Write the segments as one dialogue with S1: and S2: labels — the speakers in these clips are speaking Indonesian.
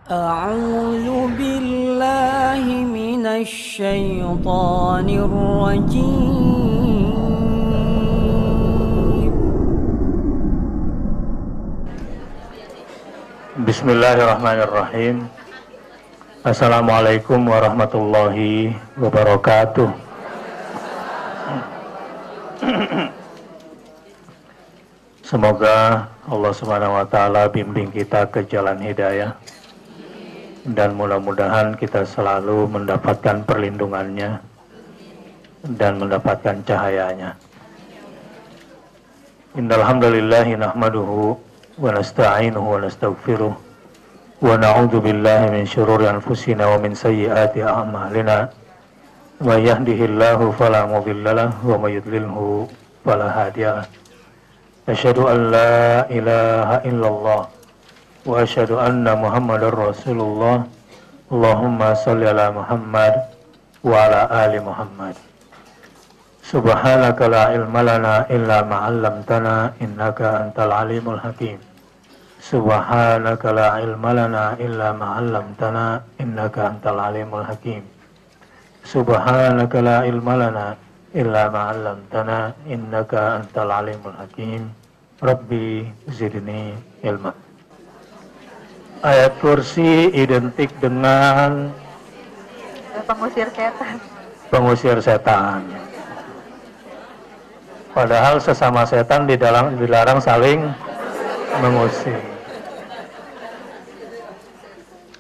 S1: أعوذ بالله من الشيطان الرجيم.
S2: Bismillahirrahmanirrahim. Assalamualaikum warahmatullahi wabarakatuh. Semoga Allah Subhanahu wa taala bimbing kita ke jalan hidayah, dan mudah-mudahan kita selalu mendapatkan perlindungannya dan mendapatkan cahayanya. Innal hamdalillahi nahmaduhu wa nasta'inuhu wa nastaghfiruh wa na'udzu billahi min syururi anfusina wa min sayyiati a'malina. May yahdihillahu fala mudilla lahu wa may yudlilhu fala hadiya lahu. Asyhadu an la ilaha illallah wa asyhadu anna Muhammadar Rasulullah. Allahumma shalli ala Muhammad wa ala ali Muhammad. Subhanaka la ilma lana illa ma 'allamtana innaka antal alimul hakim. Subhanaka la ilma lana illa ma 'allamtana innaka antal alimul hakim. Subhanaka la ilma lana illa ma 'allamtana innaka antal alimul hakim. Rabbi zidni ilma. Ayat kursi identik dengan
S3: pengusir setan.
S2: Pengusir setan. Padahal sesama setan dilarang saling mengusir.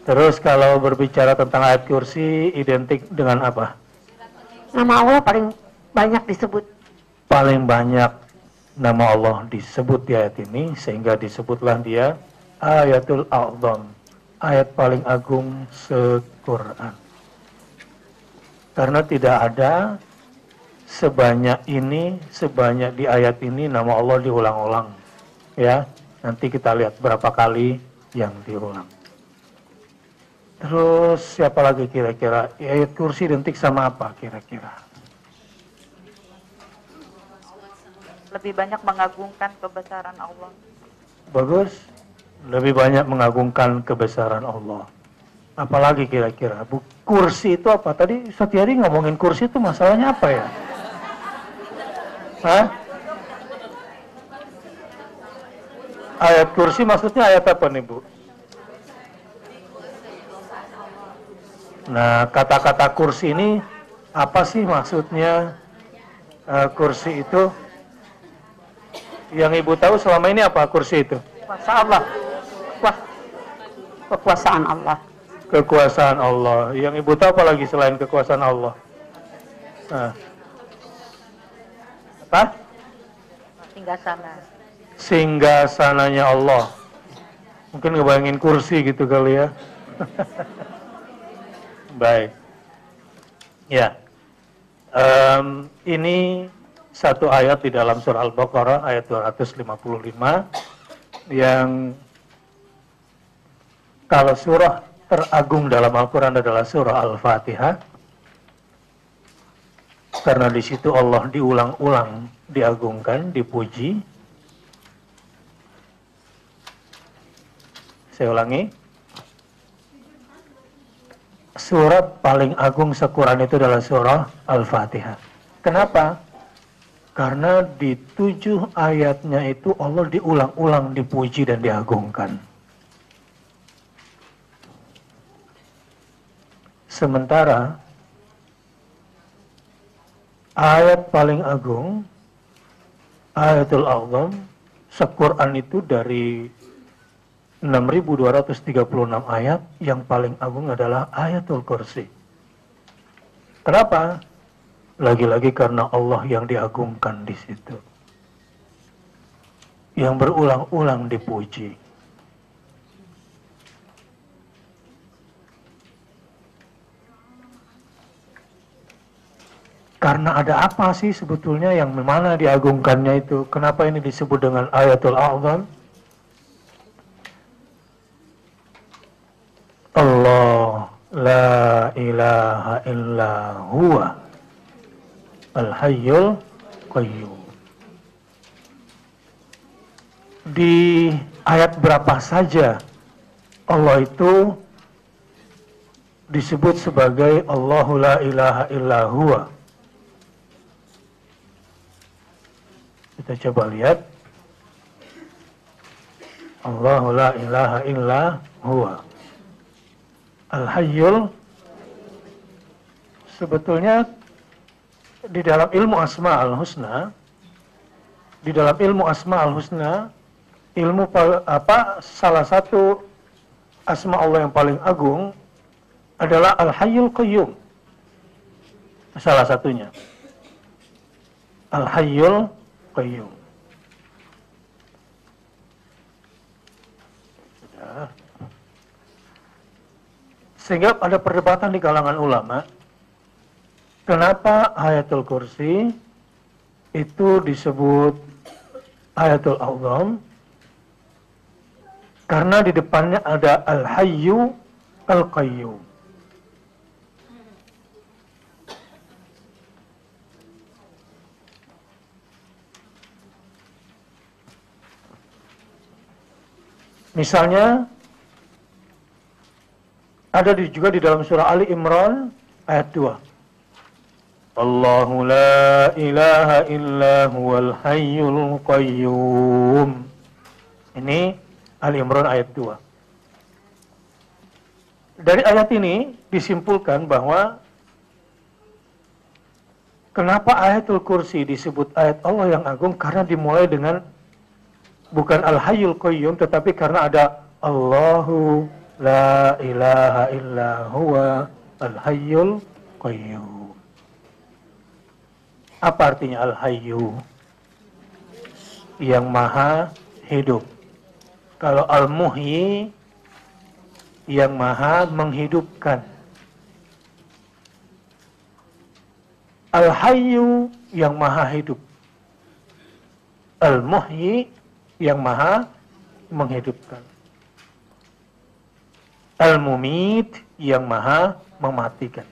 S2: Terus kalau berbicara tentang ayat kursi identik dengan apa?
S3: Nama Allah paling banyak disebut.
S2: Paling banyak nama Allah disebut di ayat ini, sehingga disebutlah dia Ayatul A'zam, ayat paling agung se-Quran. Karena tidak ada sebanyak di ayat ini nama Allah diulang-ulang. Ya, nanti kita lihat berapa kali yang diulang. Terus siapa lagi kira-kira? Ayat kursi identik sama apa kira-kira?
S3: Lebih banyak mengagungkan kebesaran Allah.
S2: Bagus. Lebih banyak mengagungkan kebesaran Allah. Apalagi kira-kira? Kursi itu apa? Tadi Satyadi ngomongin kursi itu masalahnya apa ya? Hah? Ayat kursi maksudnya ayat apa nih, Bu? Nah, kata-kata kursi ini apa sih maksudnya? Kursi itu yang Ibu tahu selama ini apa kursi itu?
S3: Kuasa Allah. Kekuasaan Allah.
S2: Kekuasaan Allah. Yang Ibu tahu apa lagi selain kekuasaan Allah? Nah. Apa?
S3: Singgasana.
S2: Singgasananya Allah. Mungkin ngebayangin kursi gitu kali ya. Baik. Ya. Ini satu ayat di dalam surah Al-Baqarah ayat 255 yang kalau surah teragung dalam Al-Quran adalah surah Al-Fatihah, karena di situ Allah diulang-ulang diagungkan, dipuji. Saya ulangi, surat paling agung se-Quran itu adalah surah Al-Fatihah. Kenapa? Karena di 7 ayatnya itu Allah diulang-ulang dipuji dan diagungkan. Sementara ayat paling agung, Ayatul A'zam, se-Quran itu dari 6.236 ayat, yang paling agung adalah Ayatul Kursi. Kenapa? Lagi-lagi karena Allah yang diagungkan di situ, yang berulang-ulang dipuji. Karena ada apa sih sebetulnya yang mana diagungkannya itu? Kenapa ini disebut dengan Ayatul A'zam? Allah la ilaha illa huwa Al-Hayyul Qayyum. Di ayat berapa saja Allah itu disebut sebagai Allahu la ilaha illa huwa. Kita coba lihat. Allahu la ilaha illa huwa. Al-Hayyul, sebetulnya di dalam ilmu Asma'ul Husna, salah satu asma Allah yang paling agung adalah Al-Hayyul Qayyum. Salah satunya Al-Hayyul Qayyum. Sehingga ada perdebatan di kalangan ulama, kenapa Ayatul Kursi itu disebut Ayatul A'zam? Karena di depannya ada Al-Hayyu Al-Qayyum. Misalnya ada juga di dalam surah Ali Imran ayat 2. Allahu la ilaha illa huwal hayyul qayyum. Ini Ali Imran ayat 2. Dari ayat ini disimpulkan bahwa kenapa Ayatul Kursi disebut ayat Allah yang agung, karena dimulai dengan bukan Al-Hayyul Qayyum, tetapi karena ada Allahu la ilaha illa huwa al-hayyul qayyum. Apa artinya al-hayyu? Yang maha hidup. Kalau al-muhyi, yang maha menghidupkan. Al-hayyu, yang maha hidup. Al-muhyi, yang maha menghidupkan. Al-Mumit, yang maha mematikan.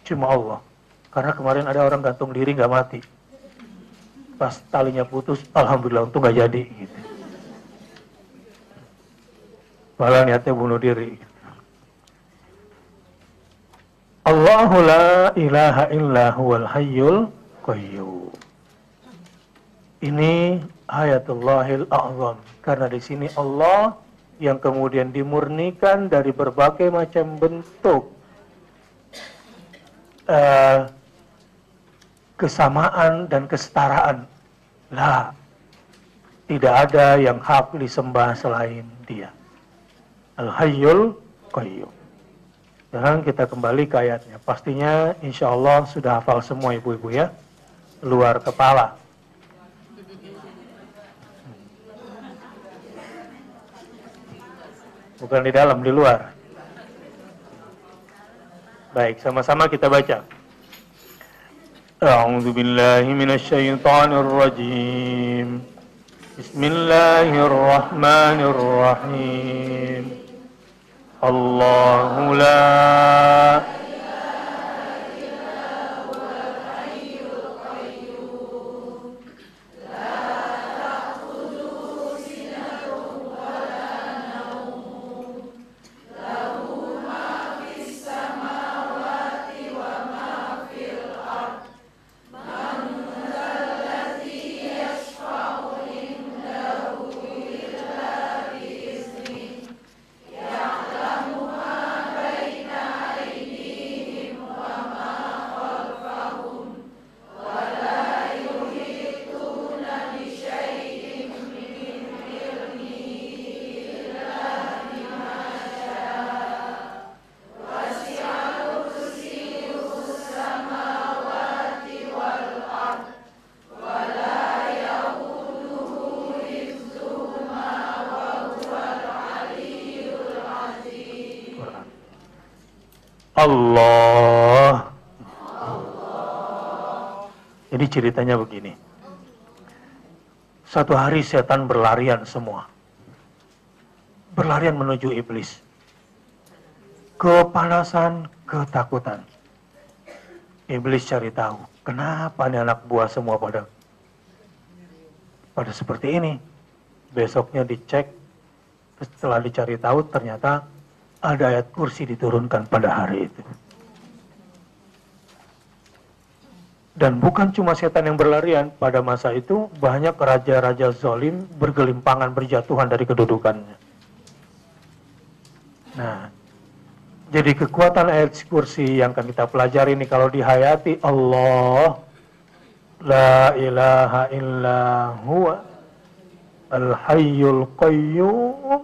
S2: Cuma Allah. Karena kemarin ada orang gantung diri nggak mati. Pas talinya putus, alhamdulillah untung nggak jadi. Gitu. Malah niatnya bunuh diri. Allahu la ilaha illa huwal hayyul qayyum. Ini ayatullahil a'zam. Karena di sini Allah yang kemudian dimurnikan dari berbagai macam bentuk kesamaan dan kesetaraan. Lah, tidak ada yang hak disembah selain Dia. Al-Hayyul Qayyum. Sekarang kita kembali ke ayatnya. Pastinya insya Allah sudah hafal semua ibu-ibu ya. Luar kepala. Bukan di dalam, di luar. Baik, sama-sama kita baca. A'udzu billahi minasyaitonir rajim. Bismillahirrahmanirrahim. Allahu la Allah. Jadi ceritanya begini. Suatu hari setan berlarian semua. Berlarian menuju iblis. Kepanasan, ketakutan. Iblis cari tahu, kenapa nih anak buah semua pada seperti ini. Besoknya dicek, setelah dicari tahu ternyata ada ayat kursi diturunkan pada hari itu. Dan bukan cuma setan yang berlarian, pada masa itu banyak raja-raja zalim bergelimpangan berjatuhan dari kedudukannya. Nah, jadi kekuatan ayat kursi yang akan kita pelajari ini kalau dihayati, Allah la ilaha illa huwa al-hayyul qayyum,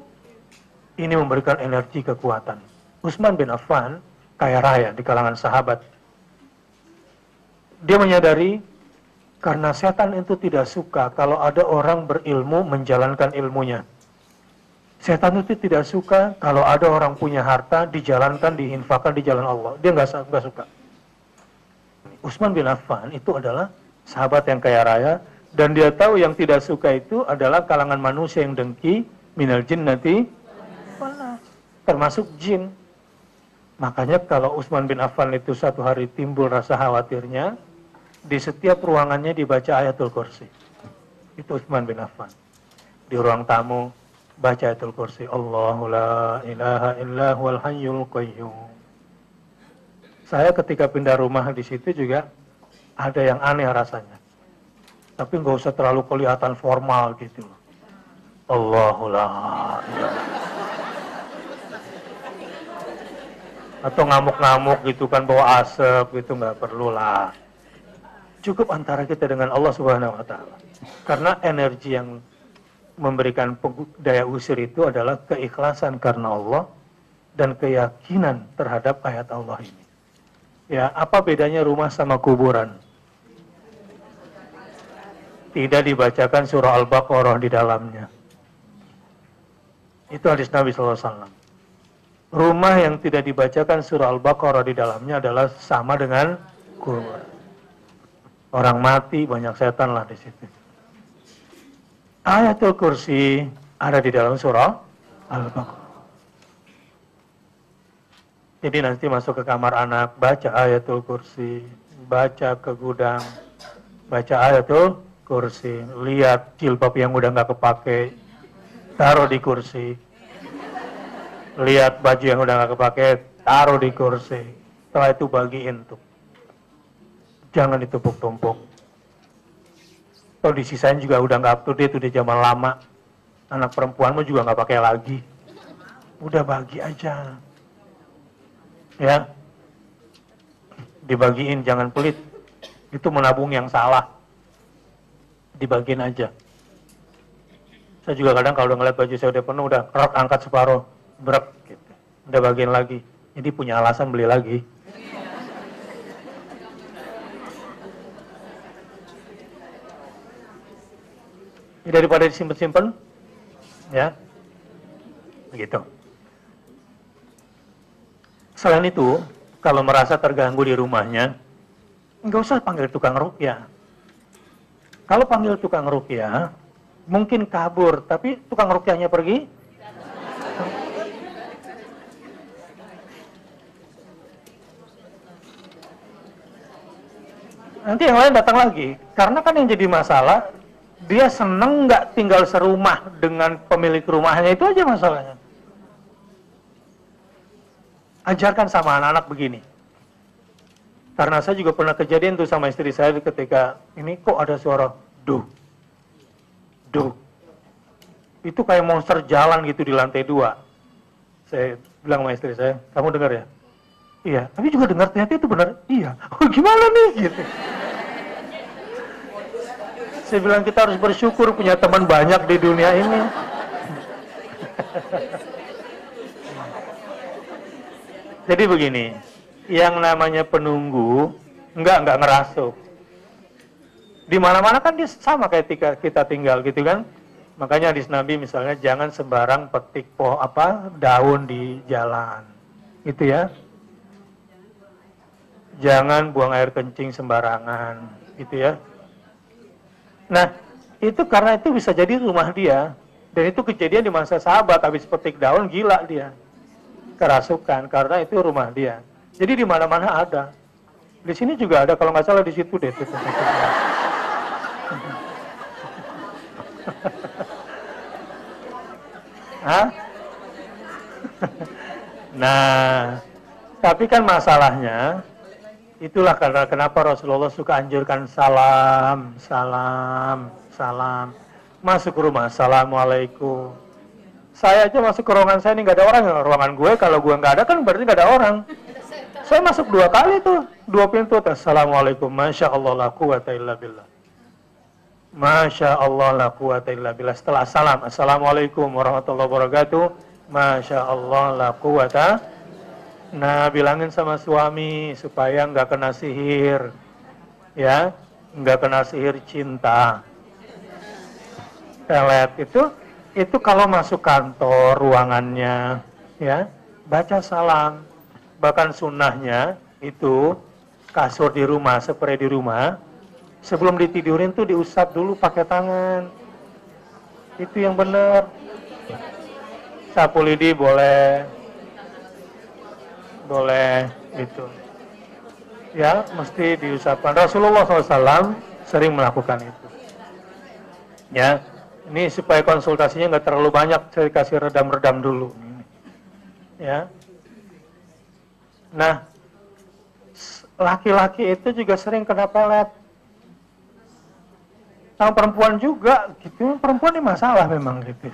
S2: ini memberikan energi kekuatan. Utsman bin Affan kaya raya di kalangan sahabat. Dia menyadari karena setan itu tidak suka kalau ada orang berilmu menjalankan ilmunya. Setan itu tidak suka kalau ada orang punya harta dijalankan, diinfakkan di jalan Allah. Dia nggak suka. Utsman bin Affan itu adalah sahabat yang kaya raya, dan dia tahu yang tidak suka itu adalah kalangan manusia yang dengki, minal jinnati termasuk jin. Makanya kalau Utsman bin Affan itu satu hari timbul rasa khawatirnya, di setiap ruangannya dibaca ayatul kursi. Itu Utsman bin Affan. Di ruang tamu baca ayatul kursi, Allahu la ilaha illa huwal hayyul qayyum. Saya ketika pindah rumah di situ juga ada yang aneh rasanya. Tapi nggak usah terlalu kelihatan formal gitu. Allahu la ilaha. Atau ngamuk-ngamuk gitu kan, bawa asap gitu, nggak perlu lah. Cukup antara kita dengan Allah Subhanahu wa Ta'ala. Karena energi yang memberikan daya usir itu adalah keikhlasan karena Allah dan keyakinan terhadap ayat Allah ini. Ya, apa bedanya rumah sama kuburan? Tidak dibacakan surah Al-Baqarah di dalamnya. Itu hadis Nabi SAW. Rumah yang tidak dibacakan surah Al-Baqarah di dalamnya adalah sama dengan kuburan. Orang mati, banyak setan lah di situ. Ayatul kursi ada di dalam surah Al-Baqarah. Jadi nanti masuk ke kamar anak, baca ayatul kursi, baca ke gudang, baca ayatul kursi, lihat jilbab yang udah nggak kepake, taruh di kursi. Lihat baju yang udah nggak kepake, taruh di kursi. Setelah itu bagiin tuh. Jangan ditumpuk-tumpuk. Kalau disisain juga udah nggak up to date, udah zaman lama. Anak perempuanmu juga nggak pakai lagi. Udah bagi aja. Ya. Dibagiin, jangan pelit. Itu menabung yang salah. Dibagiin aja. Saya juga kadang kalau udah ngeliat baju saya udah penuh, udah kerak angkat separuh. Berat gitu. Udah bagian lagi. Jadi punya alasan beli lagi. Daripada disimpan-simpan, ya, begitu. Selain itu, kalau merasa terganggu di rumahnya, nggak usah panggil tukang ruqyah. Kalau panggil tukang ruqyah, mungkin kabur, tapi tukang ruqyahnya pergi. Nanti yang lain datang lagi, karena kan yang jadi masalah, dia seneng nggak tinggal serumah dengan pemilik rumahnya, itu aja masalahnya. Ajarkan sama anak-anak begini. Karena saya juga pernah kejadian tuh sama istri saya ketika ini kok ada suara duh, duh. Itu kayak monster jalan gitu di lantai 2. Saya bilang sama istri saya, kamu dengar ya? Iya, tapi juga dengar ternyata itu benar. Iya. Oh, gimana nih gitu. Saya bilang kita harus bersyukur punya teman banyak di dunia ini. Jadi begini, yang namanya penunggu enggak ngerasuk. Di mana-mana kan dia sama kayak kita tinggal gitu kan. Makanya hadis Nabi misalnya jangan sembarang petik daun di jalan. Gitu ya. Jangan buang air kencing sembarangan, gitu ya. Nah, itu karena itu bisa jadi rumah dia. Dan itu kejadian di masa sahabat, habis petik daun gila dia. Kerasukan, karena itu rumah dia. Jadi di mana-mana ada. Di sini juga ada, kalau nggak salah di situ deh. Hah? Nah, tapi kan masalahnya, itulah karena kenapa Rasulullah suka anjurkan salam, salam, salam. Masuk ke rumah, assalamualaikum. Saya aja masuk ke ruangan saya ini nggak ada orang. Ruangan gue kalau gue nggak ada kan berarti nggak ada orang. Saya masuk 2 kali tuh, 2 pintu. Assalamualaikum, masya Allah la quwata illa billah. Masya Allah la quwata illa billah. Setelah salam, assalamualaikum warahmatullahi wabarakatuh. Masya Allah la quwata. Nah, bilangin sama suami supaya nggak kena sihir, ya, nggak kena sihir cinta. Pelet itu kalau masuk kantor ruangannya, ya, baca salam. Bahkan sunnahnya itu kasur di rumah, spray di rumah, sebelum ditidurin tuh diusap dulu pakai tangan. Itu yang benar. Sapu lidi boleh gitu. Ya, mesti diusapkan. Rasulullah SAW sering melakukan itu. Ya, ini supaya konsultasinya nggak terlalu banyak, saya kasih redam-redam dulu. Ya. Nah, laki-laki itu juga sering kena pelet. Sama perempuan juga, gitu. Perempuan ini masalah memang gitu.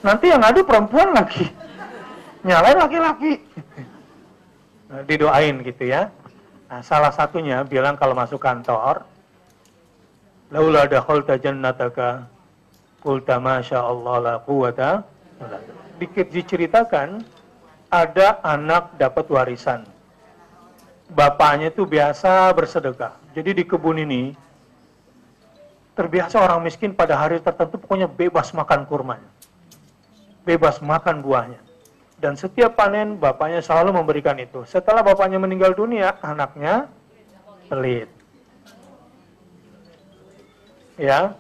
S2: Nanti yang ngadu perempuan lagi, nyalain laki-laki. Nah, didoain gitu ya. Nah, salah satunya bilang kalau masuk kantor, laula dakhalta jannataka qulta masya Allah la quwata. Dikit diceritakan, ada anak dapat warisan. Bapaknya itu biasa bersedekah. Jadi di kebun ini, terbiasa orang miskin pada hari tertentu pokoknya bebas makan kurmanya. Bebas makan buahnya. Dan setiap panen, bapaknya selalu memberikan itu. Setelah bapaknya meninggal dunia, anaknya pelit. Ya,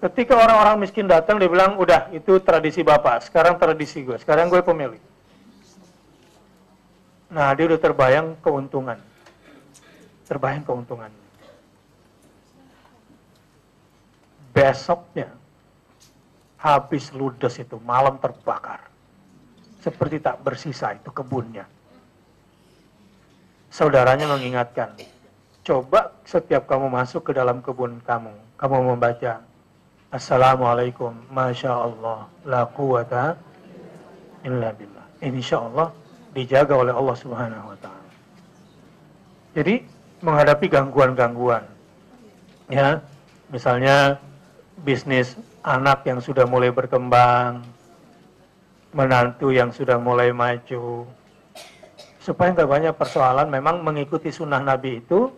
S2: ketika orang-orang miskin datang, dia bilang, udah, itu tradisi bapak, sekarang tradisi gue, sekarang gue pemilik. Nah, dia udah terbayang keuntungan. Terbayang keuntungan. Besoknya, habis ludes itu, malam terbakar. Seperti tak bersisa itu kebunnya. Saudaranya mengingatkan, coba setiap kamu masuk ke dalam kebun kamu membaca, Assalamualaikum, Masya Allah, la quwata illa billah. Insya Allah dijaga oleh Allah Subhanahu wa Ta'ala. Jadi menghadapi gangguan-gangguan, ya, misalnya bisnis anak yang sudah mulai berkembang, menantu yang sudah mulai maju, supaya nggak banyak persoalan. Memang mengikuti sunnah Nabi itu,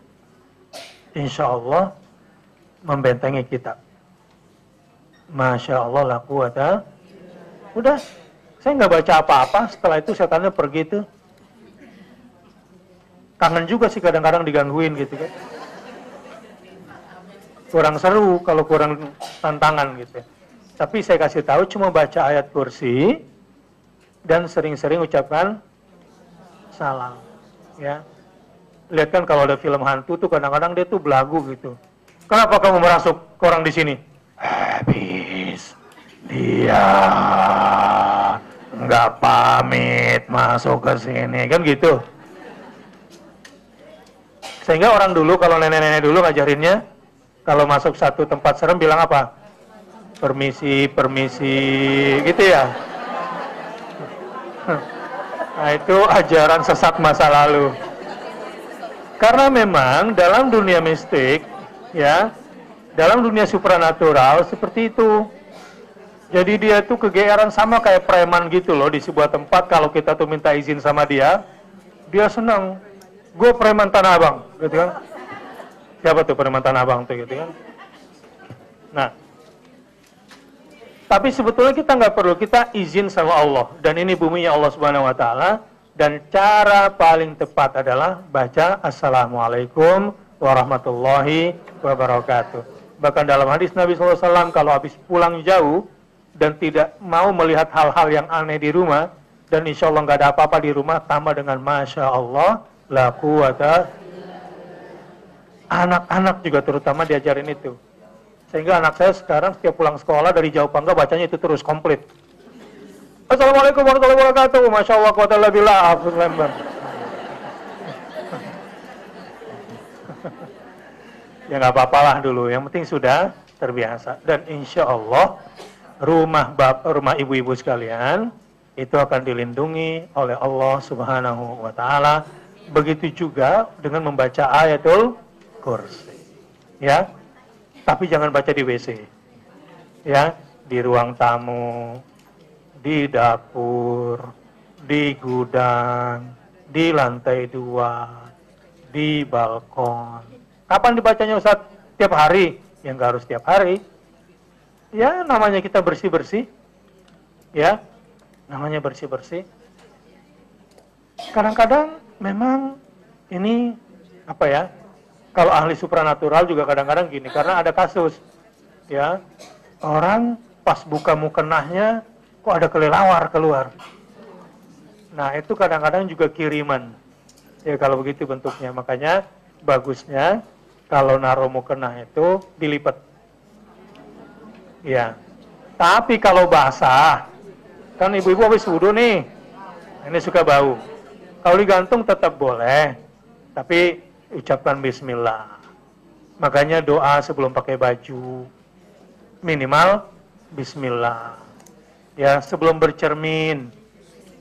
S2: insya Allah membentengi kita. Masya Allah la quwata. Udah. Saya nggak baca apa-apa, setelah itu setannya pergi tuh. Kangen juga sih kadang-kadang digangguin gitu kan. Kurang seru kalau kurang tantangan gitu. Tapi saya kasih tahu cuma baca ayat kursi dan sering-sering ucapkan salam. Ya. Lihat kan kalau ada film hantu tuh kadang-kadang dia tuh belagu gitu. Kenapa kamu merasuk ke orang di sini? Habis dia nggak pamit masuk ke sini, kan gitu. Sehingga orang dulu, kalau nenek-nenek dulu ngajarinnya, kalau masuk satu tempat serem bilang apa? Permisi, permisi, gitu ya. Nah, itu ajaran sesat masa lalu. Karena memang dalam dunia mistik, ya, dalam dunia supranatural seperti itu. Jadi dia tuh kegeeran sama kayak preman gitu loh di sebuah tempat. Kalau kita tuh minta izin sama dia senang. Gue preman Tanah Abang, gitu kan? Siapa tuh preman Tanah Abang tuh, gitu kan? Nah, tapi sebetulnya kita nggak perlu, kita izin sama Allah. Dan ini buminya Allah Subhanahu Wa Taala. Dan cara paling tepat adalah baca Assalamualaikum warahmatullahi wabarakatuh. Bahkan dalam hadis Nabi SAW, kalau habis pulang jauh dan tidak mau melihat hal-hal yang aneh di rumah, dan insya Allah nggak ada apa-apa di rumah, tambah dengan Masya Allah, la quwata. Anak-anak juga terutama diajarin itu. Sehingga anak saya sekarang setiap pulang sekolah dari jauh pangga bacanya itu terus komplit. Assalamualaikum warahmatullahi wabarakatuh. Masya Allah, kuwatalla billah. Lembar. Ya nggak apa-apalah dulu. Yang penting sudah terbiasa. Dan insya Allah rumah ibu-ibu sekalian itu akan dilindungi oleh Allah Subhanahu wa Ta'ala. Begitu juga dengan membaca ayatul kursi. Ya, tapi jangan baca di WC. Ya, di ruang tamu, di dapur, di gudang, di lantai 2, di balkon. Kapan dibacanya Ustaz? Tiap hari? Ya nggak harus tiap hari. Ya namanya kita bersih-bersih. Ya, namanya bersih-bersih. Kadang-kadang memang ini apa ya? Kalau ahli supranatural juga kadang-kadang gini, karena ada kasus. Ya, orang pas buka mukenahnya kok ada kelelawar keluar. Nah, itu kadang-kadang juga kiriman. Ya kalau begitu bentuknya, makanya bagusnya kalau naruh mukenah itu dilipat. Ya. Tapi kalau basah, kan ibu-ibu habis wudu nih. Ini suka bau. Kalau digantung tetap boleh. Tapi ucapkan bismillah. Makanya doa sebelum pakai baju minimal bismillah. Ya, sebelum bercermin.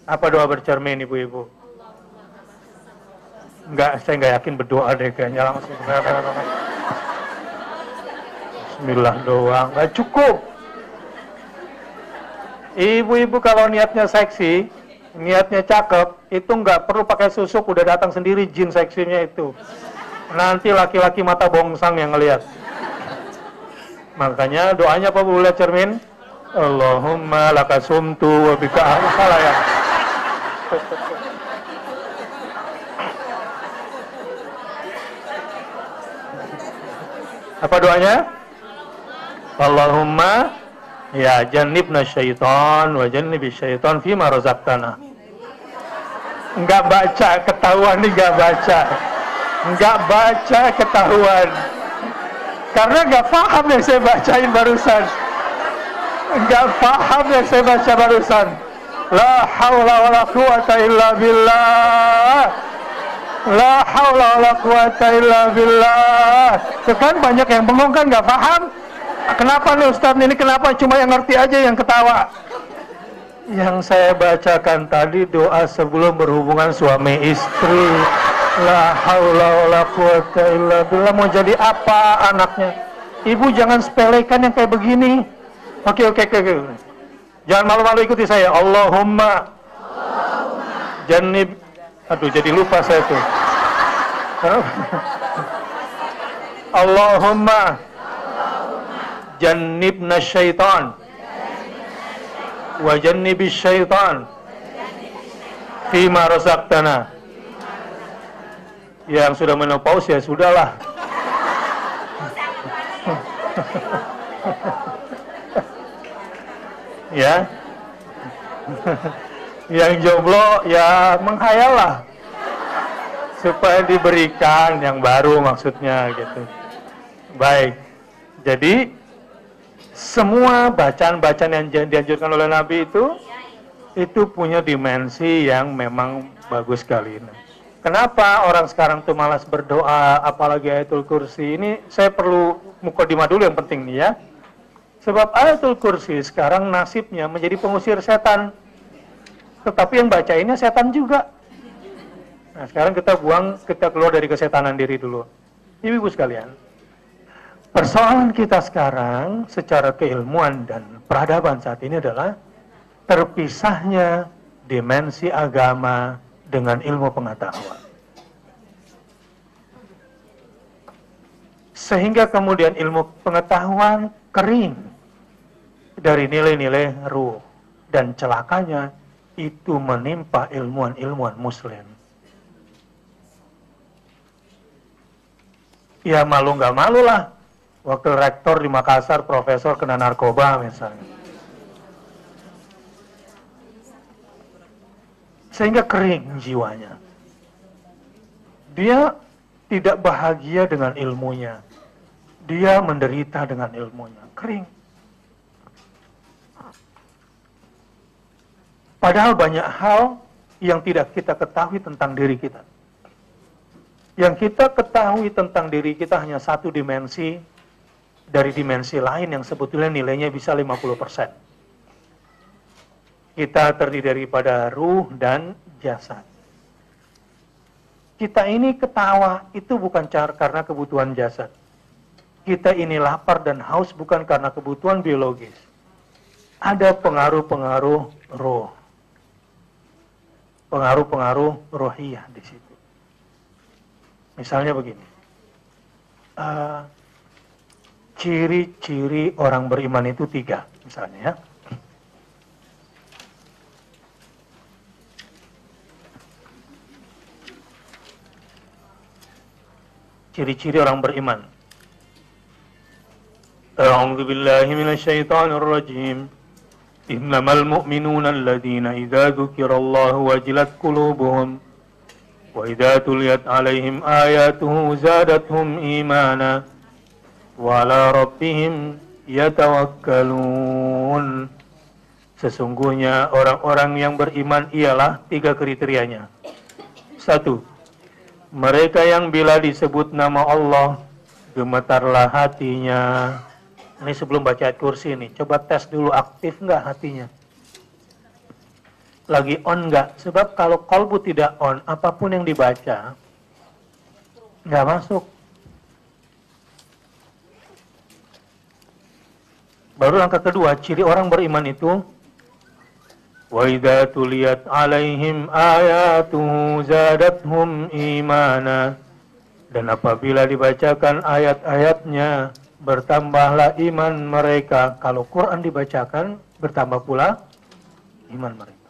S2: Apa doa bercermin ibu-ibu? Enggak, saya enggak yakin berdoa deh kayaknya langsung. Bismillah doang, enggak cukup. Ibu-ibu kalau niatnya seksi, niatnya cakep, itu enggak perlu pakai susuk, udah datang sendiri jin seksinya itu. Nanti laki-laki mata bongsang yang ngelihat. Makanya doanya apa Bu? Lihat cermin. Allahumma lakasumtu wa bika salah ya. Apa doanya? Allahumma ya jannibna syaitan wa jannibis syaitan fima razaqtana. Enggak baca ketahuan nih, enggak baca. Enggak baca ketahuan. Karena enggak paham yang saya bacain barusan. Enggak paham yang saya baca barusan. La haula wala quwata illa billah. La haula wala quwata illa billah. Itu kan banyak yang bengong kan nggak paham. Kenapa nih Ustaz ini, kenapa cuma yang ngerti aja yang ketawa? Yang saya bacakan tadi doa sebelum berhubungan suami istri. La haula wala quwata illa billah. Mau jadi apa anaknya? Ibu jangan sepelekan yang kayak begini. Oke. Jangan malu-malu, ikuti saya. Allahumma jannib. Aduh, jadi lupa saya tuh. Allahumma jannibna syaitan wa jannibis syaitan fima razaqtana. Yang sudah menopause ya sudahlah. Ya. Yang jomblo ya menghayal lah supaya diberikan yang baru, maksudnya gitu. Baik, jadi semua bacaan-bacaan yang dianjurkan oleh Nabi itu punya dimensi yang memang bagus sekali. Kenapa orang sekarang tuh malas berdoa, apalagi ayatul kursi? Ini saya perlu mukadimah dulu yang penting nih ya. Sebab ayatul kursi sekarang nasibnya menjadi pengusir setan. Tetapi yang bacainnya setan juga. Nah sekarang kita keluar dari kesetanan diri dulu. Ibu-ibu sekalian, persoalan kita sekarang secara keilmuan dan peradaban saat ini adalah terpisahnya dimensi agama dengan ilmu pengetahuan. Sehingga kemudian ilmu pengetahuan kering dari nilai-nilai ruh, dan celakanya itu menimpa ilmuwan-ilmuwan muslim. Ya malu nggak malu lah, wakil rektor di Makassar, profesor kena narkoba misalnya. Sehingga kering jiwanya. Dia tidak bahagia dengan ilmunya. Dia menderita dengan ilmunya. Kering. Padahal banyak hal yang tidak kita ketahui tentang diri kita. Yang kita ketahui tentang diri kita hanya satu dimensi dari dimensi lain yang sebetulnya nilainya bisa 50%. Kita terdiri daripada ruh dan jasad. Kita ini ketawa itu bukan karena kebutuhan jasad. Kita ini lapar dan haus bukan karena kebutuhan biologis. Ada pengaruh-pengaruh roh. Pengaruh-pengaruh rohiyah di situ. Misalnya begini, ciri-ciri orang beriman itu 3, misalnya ya. Ciri-ciri orang beriman. A'udzu billahi minasyaitonir rajim. Innamal mu'minuna alladzina idza dzukirallahu wajilat qulubuhum wa idza tuliyat 'alaihim ayatuhu zadatuhum imana wa 'ala rabbihim yatawakkalun. Sesungguhnya orang-orang yang beriman ialah 3 kriterianya. 1. Mereka yang bila disebut nama Allah gemetarlah hatinya. Ini sebelum baca ayat kursi nih, coba tes dulu aktif nggak hatinya. Lagi on nggak? Sebab kalau qalbu tidak on, apapun yang dibaca nggak masuk. Baru langkah kedua, ciri orang beriman itu wa idza tuliyat 'alaihim ayatuhu zadatuhum imana. Dan apabila dibacakan ayat-ayatnya, bertambahlah iman mereka. Kalau Quran dibacakan, bertambah pula iman mereka.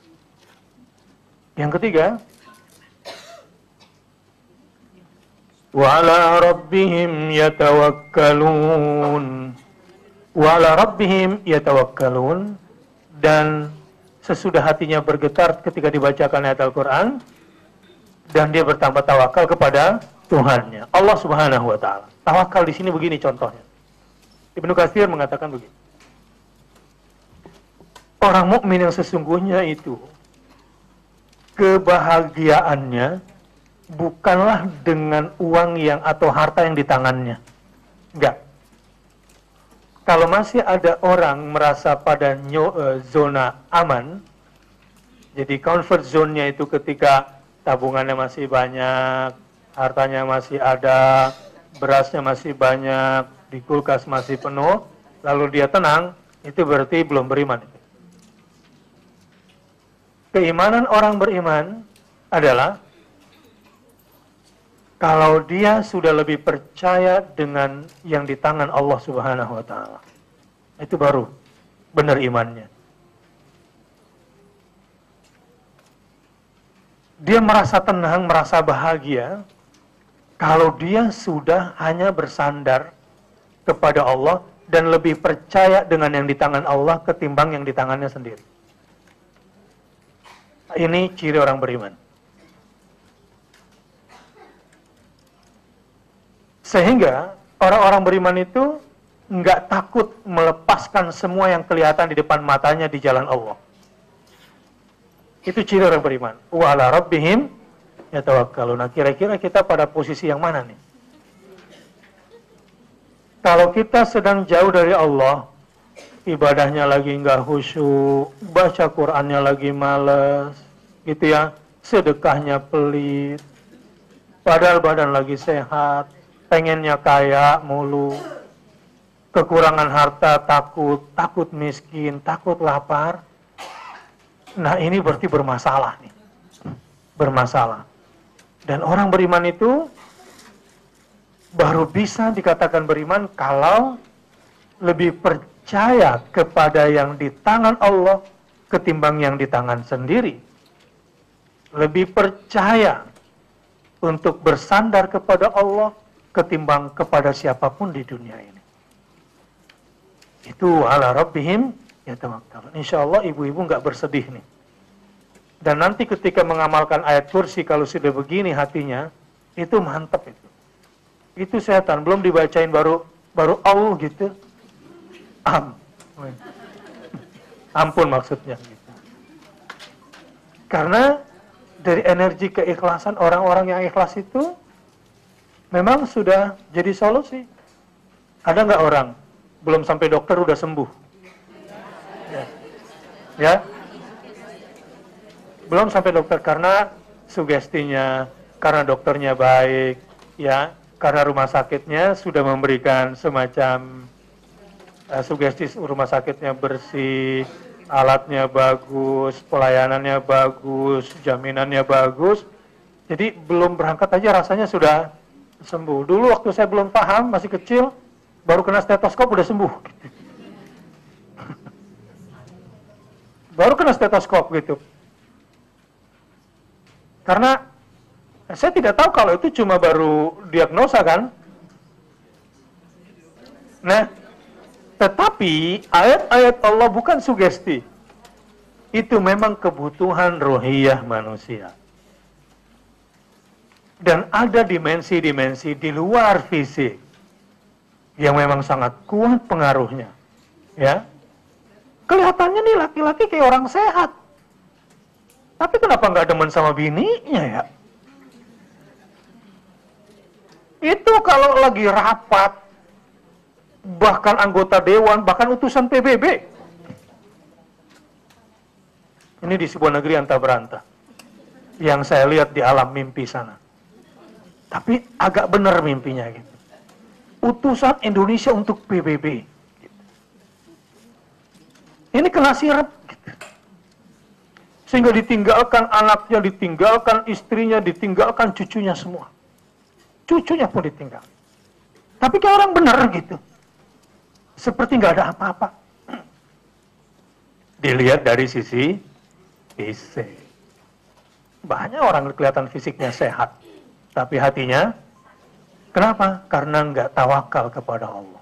S2: Yang ketiga, wa 'ala rabbihim yatawakkalun. Wa 'ala rabbihim yatawakkalun. Dan sesudah hatinya bergetar ketika dibacakan ayat Al-Quran, dan dia bertambah tawakal kepada Tuhannya, Allah Subhanahu wa Ta'ala. Tawakal di sini begini contohnya. Ibnu Katsir mengatakan begini. Orang mukmin yang sesungguhnya itu kebahagiaannya bukanlah dengan uang yang atau harta yang di tangannya. Enggak. Kalau masih ada orang merasa pada zona aman, jadi comfort zone-nya itu ketika tabungannya masih banyak, hartanya masih ada, berasnya masih banyak, di kulkas masih penuh, lalu dia tenang, itu berarti belum beriman. Keimanan orang beriman adalah kalau dia sudah lebih percaya dengan yang di tangan Allah Subhanahu wa Ta'ala. Itu baru benar imannya. Dia merasa tenang, merasa bahagia kalau dia sudah hanya bersandar kepada Allah dan lebih percaya dengan yang di tangan Allah ketimbang yang di tangannya sendiri. Ini ciri orang beriman. Sehingga orang-orang beriman itu nggak takut melepaskan semua yang kelihatan di depan matanya di jalan Allah. Itu ciri orang beriman. Wa 'ala rabbihim yatawakkalun. Nah, kira-kira kita pada posisi yang mana nih? Kalau kita sedang jauh dari Allah, ibadahnya lagi nggak khusyuk, baca Qur'annya lagi males, gitu ya, sedekahnya pelit, padahal badan lagi sehat, pengennya kaya mulu, kekurangan harta, takut miskin, takut lapar. Nah, ini berarti bermasalah nih. Bermasalah. Dan orang beriman itu baru bisa dikatakan beriman kalau lebih percaya kepada yang di tangan Allah ketimbang yang di tangan sendiri. Lebih percaya untuk bersandar kepada Allah ketimbang kepada siapapun di dunia ini. Itu 'ala rabbihim yatawakkalun. Insyaallah ibu-ibu nggak bersedih nih. Dan nanti ketika mengamalkan ayat kursi kalau sudah begini hatinya, itu mantap itu. Itu setan, belum dibacain baru gitu. Ampun maksudnya gitu. Karena dari energi keikhlasan orang-orang yang ikhlas itu memang sudah jadi solusi. Ada nggak orang belum sampai dokter udah sembuh? Ya, belum sampai dokter karena sugestinya, karena dokternya baik, ya, karena rumah sakitnya sudah memberikan semacam sugesti, rumah sakitnya bersih, alatnya bagus, pelayanannya bagus, jaminannya bagus. Jadi belum berangkat aja rasanya sudah sembuh. Dulu waktu saya belum paham, masih kecil, baru kena stetoskop udah sembuh. Baru kena stetoskop gitu. Karena saya tidak tahu kalau itu cuma baru diagnosa kan. Nah, tetapi ayat-ayat Allah bukan sugesti. Itu memang kebutuhan rohiyah manusia. Dan ada dimensi-dimensi di luar fisik yang memang sangat kuat pengaruhnya. Ya, kelihatannya nih laki-laki kayak orang sehat. Tapi kenapa nggak demen sama bininya ya? Itu kalau lagi rapat, bahkan anggota dewan, bahkan utusan PBB. Ini di sebuah negeri anta berantah. Yang saya lihat di alam mimpi sana. Tapi agak benar mimpinya gitu. Utusan Indonesia untuk PBB. Ini kena sirap. Gitu. Sehingga ditinggalkan anaknya, ditinggalkan istrinya, ditinggalkan cucunya semua. Cucunya pun ditinggal. Tapi kayak orang benar gitu. Seperti nggak ada apa-apa. Dilihat dari sisi fisik. Banyak orang kelihatan fisiknya sehat. Tapi hatinya, kenapa? Karena nggak tawakal kepada Allah.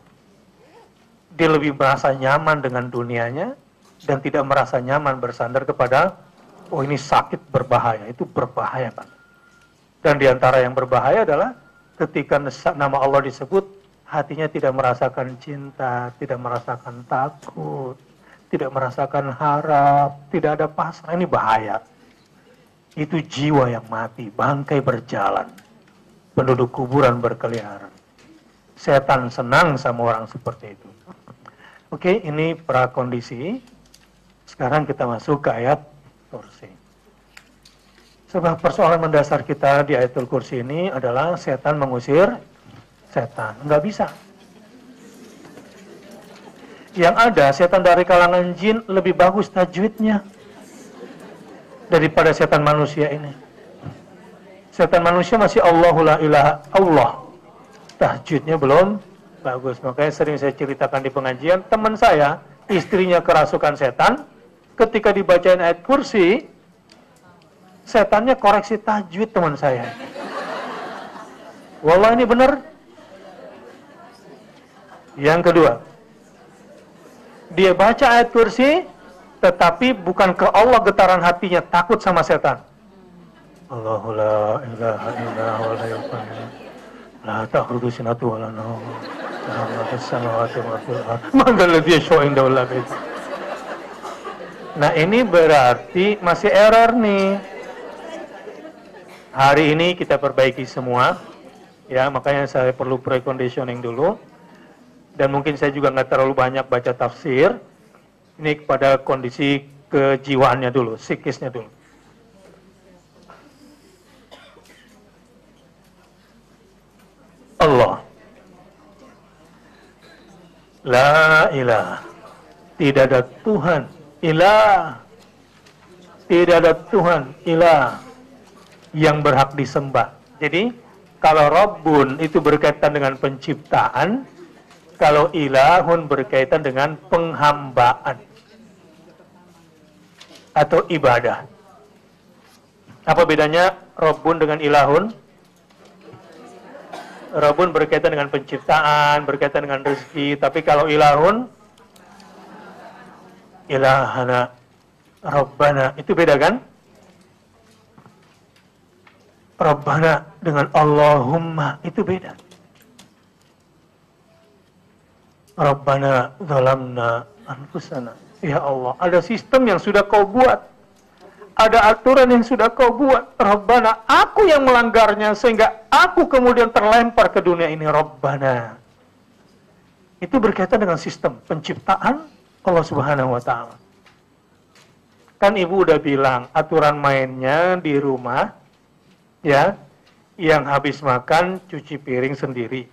S2: Dia lebih merasa nyaman dengan dunianya, dan tidak merasa nyaman bersandar kepada, oh ini sakit berbahaya, itu berbahaya kan. Dan diantara yang berbahaya adalah, ketika nama Allah disebut, hatinya tidak merasakan cinta, tidak merasakan takut, tidak merasakan harap, tidak ada pasrah. Ini bahaya. Itu jiwa yang mati, bangkai berjalan, penduduk kuburan berkeliaran. Setan senang sama orang seperti itu. Oke, ini prakondisi. Sekarang kita masuk ke ayat kursi. Sebab persoalan mendasar kita di ayatul kursi ini adalah setan mengusir setan. Nggak bisa. Yang ada, setan dari kalangan jin lebih bagus tajwidnya daripada setan manusia ini. Setan manusia masih Allahu la ilaha Allah. Tajwidnya belum bagus. Makanya sering saya ceritakan di pengajian, teman saya, istrinya kerasukan setan, ketika dibacain ayat kursi, setannya koreksi tajwid teman saya. Wallah ini benar. Yang kedua, dia baca ayat kursi, tetapi bukan ke Allah getaran hatinya, takut sama setan. Allahu la ilaha illa huwa al-hayyul qayyum. La ta'khudhuhu sinatun wa la nawm. Lahu ma fis samawati wa ma fil ardh. Man dzal ladzi yashfa'u 'indahu illa bi'idznihi. Nah, ini berarti masih error nih. Hari ini kita perbaiki semua. Ya, makanya saya perlu preconditioning dulu. Dan mungkin saya juga nggak terlalu banyak baca tafsir. Ini kepada kondisi kejiwaannya dulu, psikisnya dulu. Allah. La ilaha. Tidak ada Tuhan. Ilah. Tidak ada Tuhan. Ilah. Yang berhak disembah. Jadi, kalau Rabbun itu berkaitan dengan penciptaan, kalau ilahun berkaitan dengan penghambaan atau ibadah. Apa bedanya Rabbun dengan ilahun? Rabbun berkaitan dengan penciptaan, berkaitan dengan rezeki. Tapi kalau ilahun, ilahana, Rabbana, itu beda kan? Rabbana dengan Allahumma, itu beda. Rabbana zalamna anfusana. Ya Allah, ada sistem yang sudah kau buat. ada aturan yang sudah kau buat. Rabbana, aku yang melanggarnya sehingga aku kemudian terlempar ke dunia ini. Rabbana. Itu berkaitan dengan sistem penciptaan Allah Subhanahu wa taala. Kan ibu udah bilang aturan mainnya di rumah ya, yang habis makan cuci piring sendiri.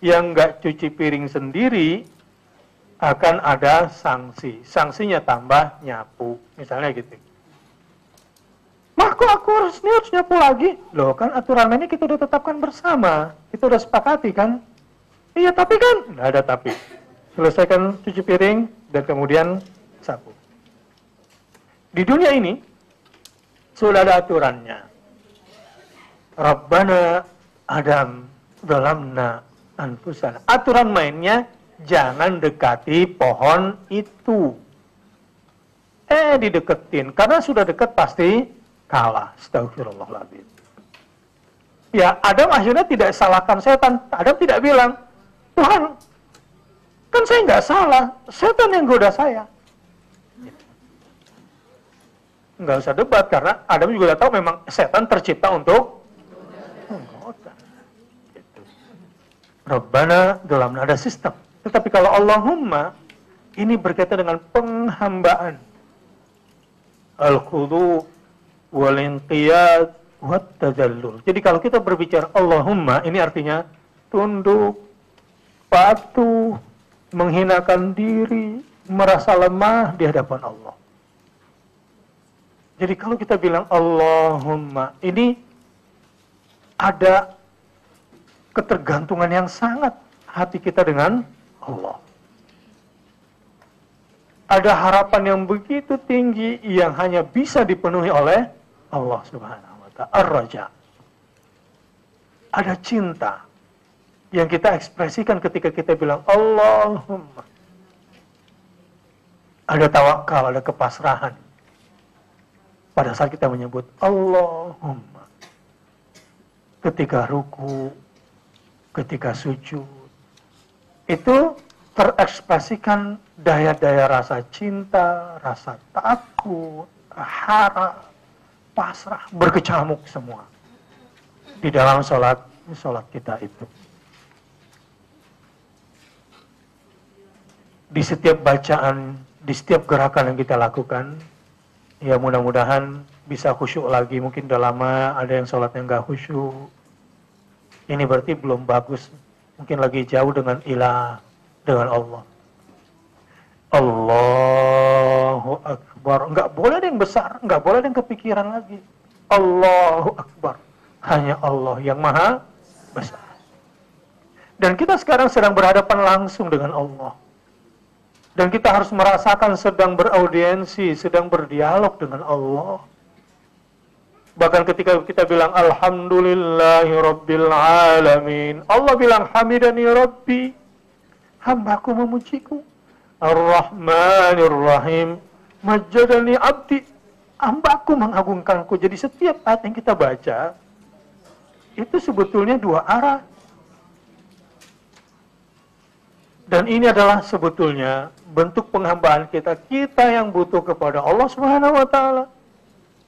S2: Yang nggak cuci piring sendiri akan ada sanksi. Sanksinya tambah nyapu, misalnya gitu. Mah kok aku harus nyapu lagi? Loh kan aturan mainnya kita udah tetapkan bersama. Kita udah sepakati kan? Iya tapi kan? Nggak ada tapi. Selesaikan cuci piring dan kemudian sapu. Di dunia ini sudah ada aturannya. Rabbana Adam zalamna anfusana. Aturan mainnya jangan dekati pohon itu. Dideketin. Karena sudah dekat pasti kalah. Astagfirullahaladzim. Ya, Adam akhirnya tidak salahkan setan. Adam tidak bilang, Tuhan, kan saya nggak salah. Setan yang goda saya. Nggak usah debat, karena Adam juga tahu memang setan tercipta untuk menggoda. Rabbana dalam ada sistem. Tetapi kalau Allahumma, ini berkaitan dengan penghambaan. Al-khudu wal-inqiyad wat-tadallul. Jadi kalau kita berbicara Allahumma, ini artinya tunduk, patuh, menghinakan diri, merasa lemah di hadapan Allah. Jadi kalau kita bilang Allahumma, ini ada ketergantungan yang sangat hati kita dengan Allah. Ada harapan yang begitu tinggi yang hanya bisa dipenuhi oleh Allah Subhanahu wa ta'ala. Ar-raja. Ada cinta yang kita ekspresikan ketika kita bilang Allahumma. Ada tawakal, ada kepasrahan. Pada saat kita menyebut Allahumma. Ketika ruku, ketika sujud. Itu terekspresikan daya-daya rasa cinta, rasa takut, harap, pasrah, berkecamuk semua. Di dalam sholat kita itu. Di setiap bacaan, di setiap gerakan yang kita lakukan, ya mudah-mudahan bisa khusyuk lagi. Mungkin udah lama ada yang sholatnya nggak khusyuk. Ini berarti belum bagus. Mungkin lagi jauh dengan ilah, dengan Allah. Allahu Akbar. Nggak boleh ada yang besar, nggak boleh ada yang kepikiran lagi. Allahu Akbar. Hanya Allah yang maha besar. Dan kita sekarang sedang berhadapan langsung dengan Allah. Dan kita harus merasakan sedang beraudiensi, sedang berdialog dengan Allah. Bahkan ketika kita bilang Alhamdulillahi Rabbil Alamin, Allah bilang Hamidani Rabbi, hambaku memujiku. Ar-Rahmanir Rahim, Majjadani Abdi, hambaku mengagungkanku. Jadi setiap ayat yang kita baca itu sebetulnya dua arah. Dan ini adalah sebetulnya bentuk penghambaan kita. Kita yang butuh kepada Allah Subhanahu wa ta'ala.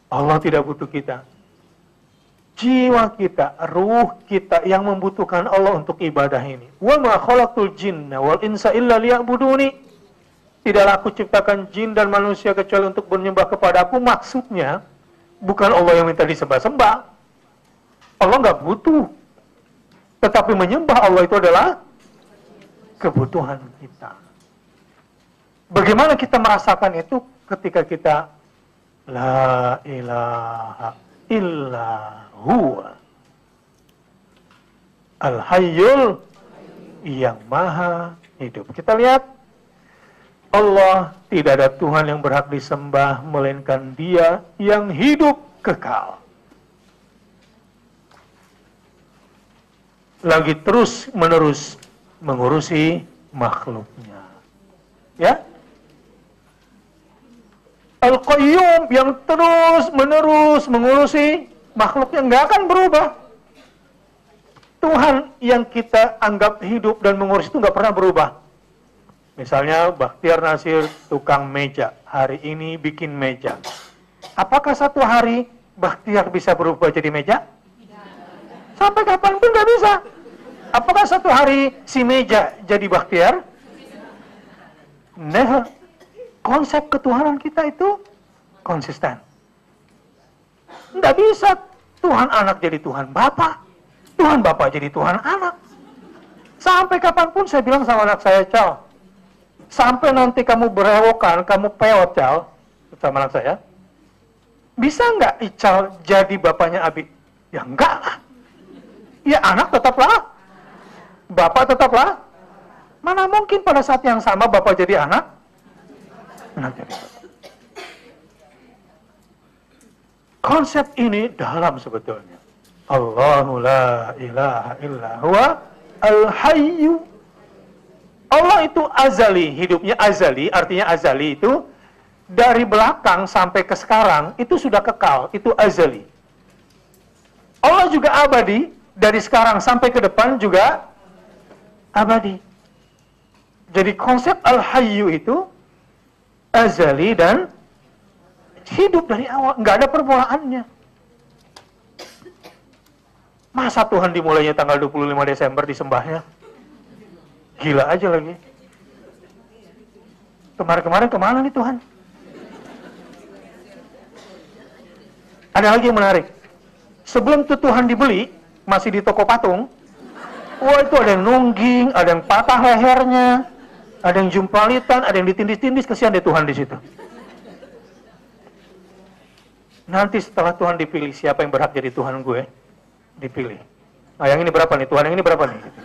S2: Allah tidak butuh kita. Jiwa kita, ruh kita yang membutuhkan Allah untuk ibadah ini. Wa ma khalaqtul jinna wal insa illa liya'buduni. Tidaklah aku ciptakan jin dan manusia kecuali untuk menyembah kepada aku. Maksudnya bukan Allah yang minta disembah-sembah. Allah nggak butuh. Tetapi menyembah Allah itu adalah kebutuhan kita. Bagaimana kita merasakan itu ketika kita La ilaha illa huwa Al-Hayyul yang maha hidup. Kita lihat Allah tidak ada Tuhan yang berhak disembah melainkan Dia yang hidup kekal. Lagi terus menerus mengurusi makhluknya. Ya? Al-Qayyum yang terus menerus mengurusi makhluknya nggak akan berubah. Tuhan yang kita anggap hidup dan mengurus itu nggak pernah berubah. Misalnya Bakhtiar Nasir tukang meja, hari ini bikin meja. Apakah satu hari Bakhtiar bisa berubah jadi meja? Sampai kapanpun nggak bisa. Apakah satu hari si meja jadi Bakhtiar? Never. Konsep ketuhanan kita itu konsisten. Nggak bisa Tuhan anak jadi Tuhan Bapak, Tuhan Bapak jadi Tuhan anak. Sampai kapanpun saya bilang sama anak saya, Cal, sampai nanti kamu berewokan, kamu peot, Cal, sama anak saya, bisa nggak Ical jadi bapaknya Abi? Ya enggak lah. Ya anak tetaplah, bapak tetaplah. Mana mungkin pada saat yang sama bapak jadi anak? Anak jadi bapak. Konsep ini dalam sebetulnya. Allahu la ilaha illa huwa al-hayyu. Allah itu azali, hidupnya azali, artinya azali itu dari belakang sampai ke sekarang itu sudah kekal, itu azali. Allah juga abadi, dari sekarang sampai ke depan juga abadi. Jadi konsep al-hayyu itu azali dan hidup dari awal, nggak ada permulaannya. Masa Tuhan dimulainya tanggal 25 Desember disembahnya? Gila aja lagi. Kemarin-kemarin kemana nih Tuhan? Ada lagi yang menarik. Sebelum tuh Tuhan dibeli, masih di toko patung, wah itu ada yang nungging, ada yang patah lehernya, ada yang jumpalitan, ada yang ditindis-tindis, kesian deh Tuhan di situ. Nanti setelah Tuhan dipilih, siapa yang berhak jadi Tuhan gue? Dipilih. Nah yang ini berapa nih? Tuhan yang ini berapa nih? Gitu.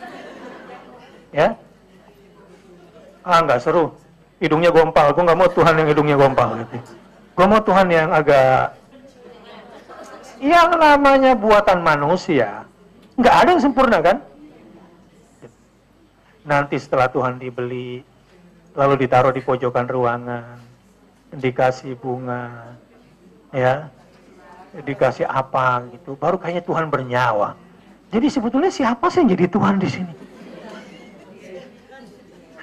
S2: Ya? Ah nggak seru. Hidungnya gompal. Gue nggak mau Tuhan yang hidungnya gompal. Gitu. Gue mau Tuhan yang agak... Yang namanya buatan manusia. Nggak ada yang sempurna kan? Nanti setelah Tuhan dibeli, lalu ditaruh di pojokan ruangan, dikasih bunga, ya, dikasih apa gitu, baru kayaknya Tuhan bernyawa. Jadi sebetulnya siapa sih yang jadi Tuhan di sini?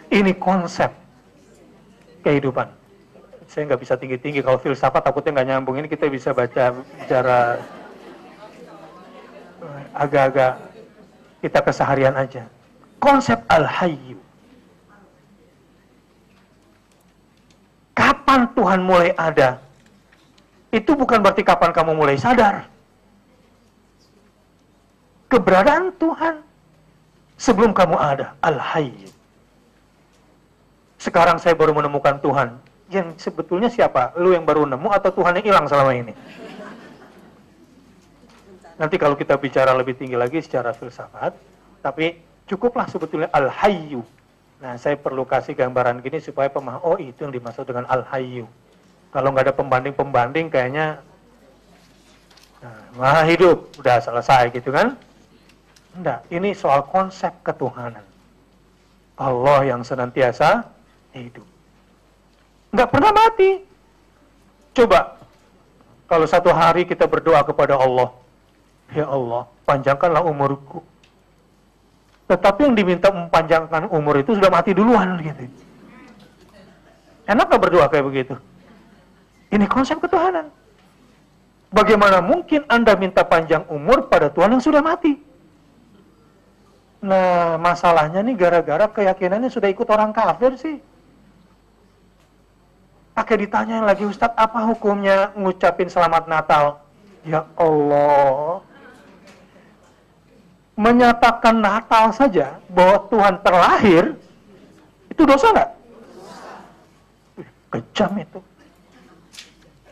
S2: Ini konsep kehidupan. Saya nggak bisa tinggi-tinggi, kalau filsafat takutnya nggak nyambung. Ini kita bisa baca secara agak-agak kita keseharian aja. Konsep al-hayyu. Kapan Tuhan mulai ada? Itu bukan berarti kapan kamu mulai sadar. Keberadaan Tuhan sebelum kamu ada, al-hayyu. Sekarang saya baru menemukan Tuhan. Yang sebetulnya siapa? Lu yang baru nemu atau Tuhan yang hilang selama ini? Nanti kalau kita bicara lebih tinggi lagi secara filsafat, tapi cukuplah sebetulnya al-hayyu. Nah, saya perlu kasih gambaran gini supaya pemaham, oh itu yang dimaksud dengan al-hayyu. Kalau nggak ada pembanding-pembanding kayaknya nah, hidup, udah selesai gitu kan? Enggak, ini soal konsep ketuhanan. Allah yang senantiasa hidup. Nggak pernah mati. Coba, kalau satu hari kita berdoa kepada Allah, ya Allah, panjangkanlah umurku. Tetapi yang diminta mempanjangkan umur itu sudah mati duluan gitu. Enak nggak berdoa kayak begitu? Ini konsep ketuhanan. Bagaimana mungkin Anda minta panjang umur pada Tuhan yang sudah mati? Nah, masalahnya nih gara-gara keyakinannya sudah ikut orang kafir sih. Pakai ditanya lagi, Ustadz, apa hukumnya ngucapin selamat Natal? Ya Allah. Menyatakan Natal saja bahwa Tuhan terlahir, itu dosa nggak? Kejam itu.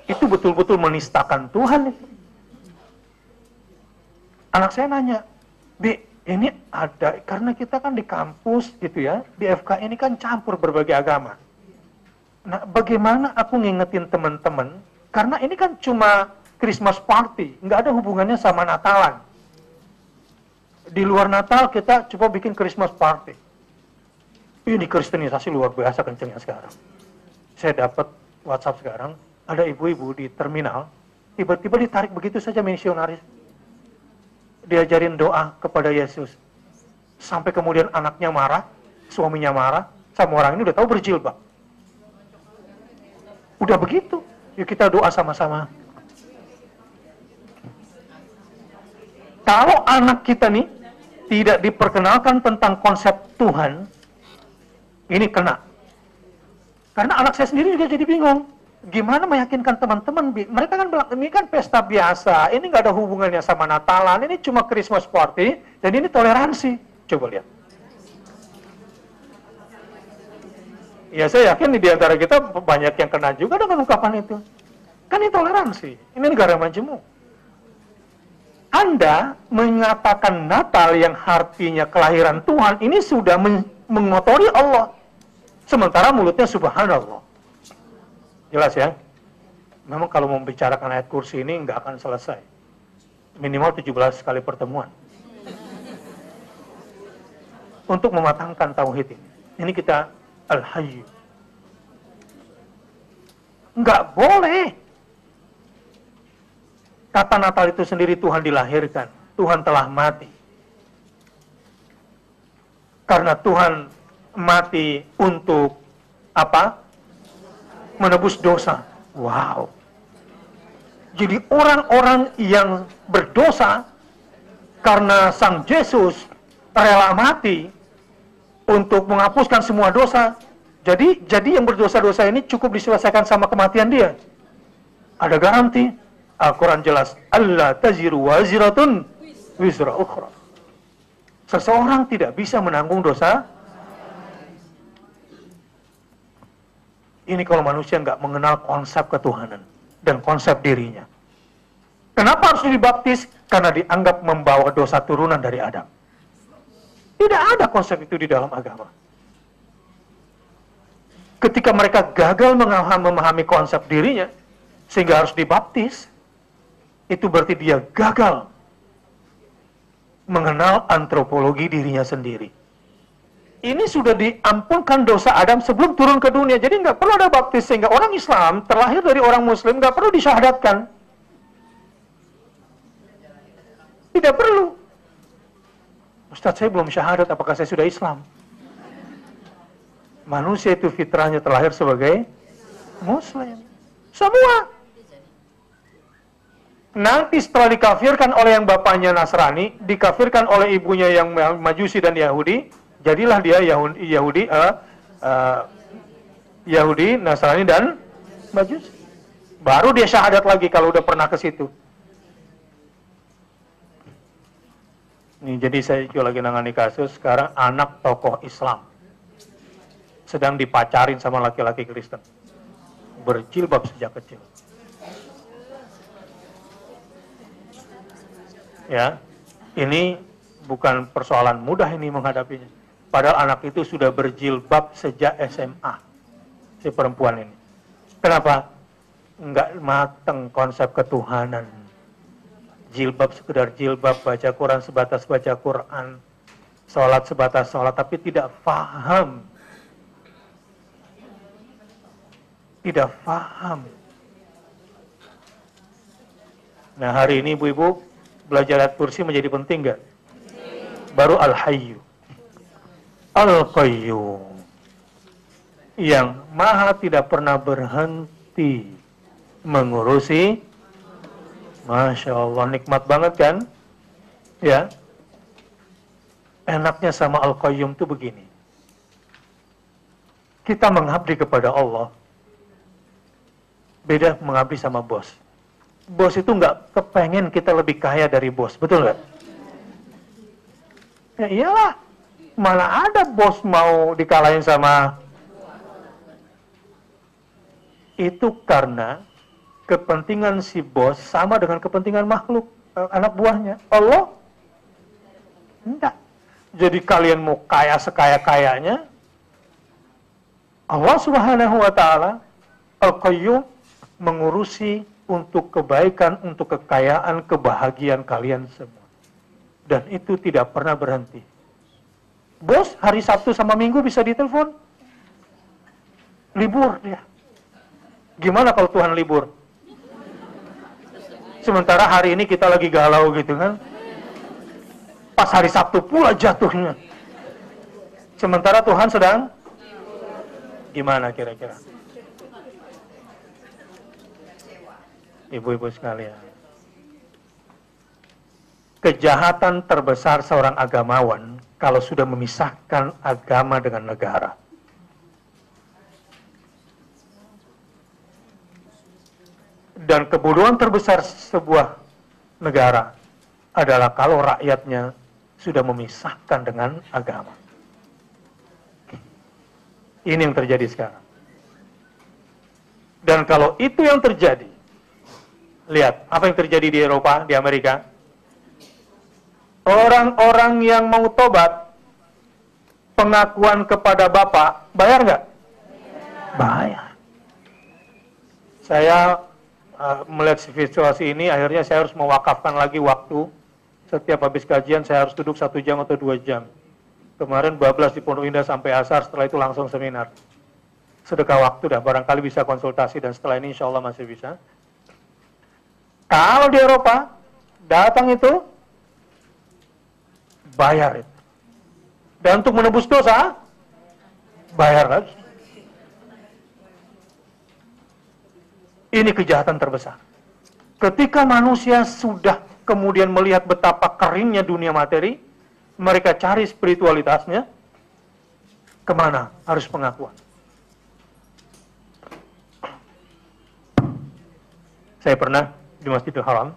S2: Itu betul-betul menistakan Tuhan itu. Anak saya nanya, Bi, ini ada, karena kita kan di kampus gitu ya, di FK ini kan campur berbagai agama. Nah, bagaimana aku ngingetin teman-teman, karena ini kan cuma Christmas party, nggak ada hubungannya sama Natalan. Di luar Natal kita coba bikin Christmas party. Ini kristenisasi luar biasa kencengnya sekarang. Saya dapat WhatsApp sekarang, ada ibu-ibu di terminal, tiba-tiba ditarik begitu saja misionaris. Diajarin doa kepada Yesus. Sampai kemudian anaknya marah, suaminya marah, sama orang ini udah tahu berjilbab. Udah begitu, yuk kita doa sama-sama. Kalau anak kita nih tidak diperkenalkan tentang konsep Tuhan, ini kena. Karena anak saya sendiri juga jadi bingung. Gimana meyakinkan teman-teman? Mereka kan bilang, ini kan pesta biasa, ini nggak ada hubungannya sama Natalan, ini cuma Christmas party, dan ini toleransi. Coba lihat. Ya saya yakin di antara kita banyak yang kena juga dengan ungkapan itu. Kan ini toleransi, ini negara majemuk. Anda mengatakan Natal yang artinya kelahiran Tuhan, ini sudah mengotori Allah. Sementara mulutnya subhanallah. Jelas ya? Memang kalau membicarakan ayat kursi ini nggak akan selesai. Minimal 17 kali pertemuan. Untuk mematangkan tauhid ini. Ini kita Al-Hayyu. Nggak boleh. Kata Natal itu sendiri Tuhan dilahirkan. Tuhan telah mati. Karena Tuhan mati untuk apa? Menebus dosa. Wow. Jadi orang-orang yang berdosa karena Sang Yesus rela mati untuk menghapuskan semua dosa. Jadi yang berdosa-dosa ini cukup diselesaikan sama kematian dia. Ada garansi. Al-Quran jelas. Allah taziru waziratun wizra ukhra. Seseorang tidak bisa menanggung dosa. Ini kalau manusia nggak mengenal konsep ketuhanan dan konsep dirinya. Kenapa harus dibaptis? Karena dianggap membawa dosa turunan dari Adam. Tidak ada konsep itu di dalam agama. Ketika mereka gagal memahami konsep dirinya, sehingga harus dibaptis, itu berarti dia gagal mengenal antropologi dirinya sendiri. Ini sudah diampunkan dosa Adam sebelum turun ke dunia. Jadi nggak perlu ada baptis, sehingga orang Islam terlahir dari orang Muslim nggak perlu disyahadatkan. Tidak perlu. Ustadz, saya belum syahadat, apakah saya sudah Islam? Manusia itu fitrahnya terlahir sebagai Muslim. Semua. Nanti setelah dikafirkan oleh yang bapaknya Nasrani, dikafirkan oleh ibunya yang Majusi dan Yahudi, jadilah dia Yahudi, Nasrani dan Majusi. Baru dia syahadat lagi kalau udah pernah ke situ. Nih, jadi saya juga lagi nangani kasus sekarang anak tokoh Islam sedang dipacarin sama laki-laki Kristen, berjilbab sejak kecil. Ya, ini bukan persoalan mudah ini menghadapinya. Padahal anak itu sudah berjilbab sejak SMA, si perempuan ini. Kenapa? Enggak mateng konsep ketuhanan. Jilbab sekedar jilbab, baca Quran sebatas baca Quran, sholat sebatas sholat, tapi tidak paham. Tidak paham. Nah, hari ini ibu-ibu, belajar ayat kursi menjadi penting nggak? Baru Al-Hayyu, Al-Qayyum, yang maha tidak pernah berhenti mengurusi. Masya Allah, nikmat banget kan? Ya. Enaknya sama Al-Qayyum itu begini. Kita mengabdi kepada Allah, beda mengabdi sama bos. Bos itu nggak kepengen kita lebih kaya dari bos, betul nggak? Ya iyalah, mana ada bos mau dikalahin sama. Itu karena kepentingan si bos sama dengan kepentingan makhluk, anak buahnya. Allah enggak. Jadi kalian mau kaya sekaya-kayanya, Allah Subhanahu wa Ta'ala Al-Qayyum mengurusi untuk kebaikan, untuk kekayaan, kebahagiaan kalian semua. Dan itu tidak pernah berhenti. Bos hari Sabtu sama Minggu bisa ditelepon, libur dia. Gimana kalau Tuhan libur? Sementara hari ini kita lagi galau gitu kan. Pas hari Sabtu pula jatuhnya. Sementara Tuhan sedang gimana kira-kira? Ibu-ibu sekalian. kejahatan terbesar seorang agamawan kalau sudah memisahkan agama dengan negara. Dan kebodohan terbesar sebuah negara adalah kalau rakyatnya sudah memisahkan dengan agama. Ini yang terjadi sekarang. Dan kalau itu yang terjadi, lihat apa yang terjadi di Eropa, di Amerika. Orang-orang yang mau tobat, pengakuan kepada Bapak, bayar nggak? Bayar. Saya melihat situasi ini, akhirnya saya harus mewakafkan lagi waktu. Setiap habis kajian saya harus duduk 1 jam atau 2 jam. Kemarin bablas di Pondok Indah sampai asar, setelah itu langsung seminar. Sedekah waktu dah, barangkali bisa konsultasi, dan setelah ini insya Allah masih bisa. Kalau di Eropa, datang itu, bayar itu. Dan untuk menebus dosa, bayar lagi. Ini kejahatan terbesar. Ketika manusia sudah kemudian melihat betapa keringnya dunia materi, mereka cari spiritualitasnya, kemana? Harus pengakuan. Saya pernah di Masjidil Haram,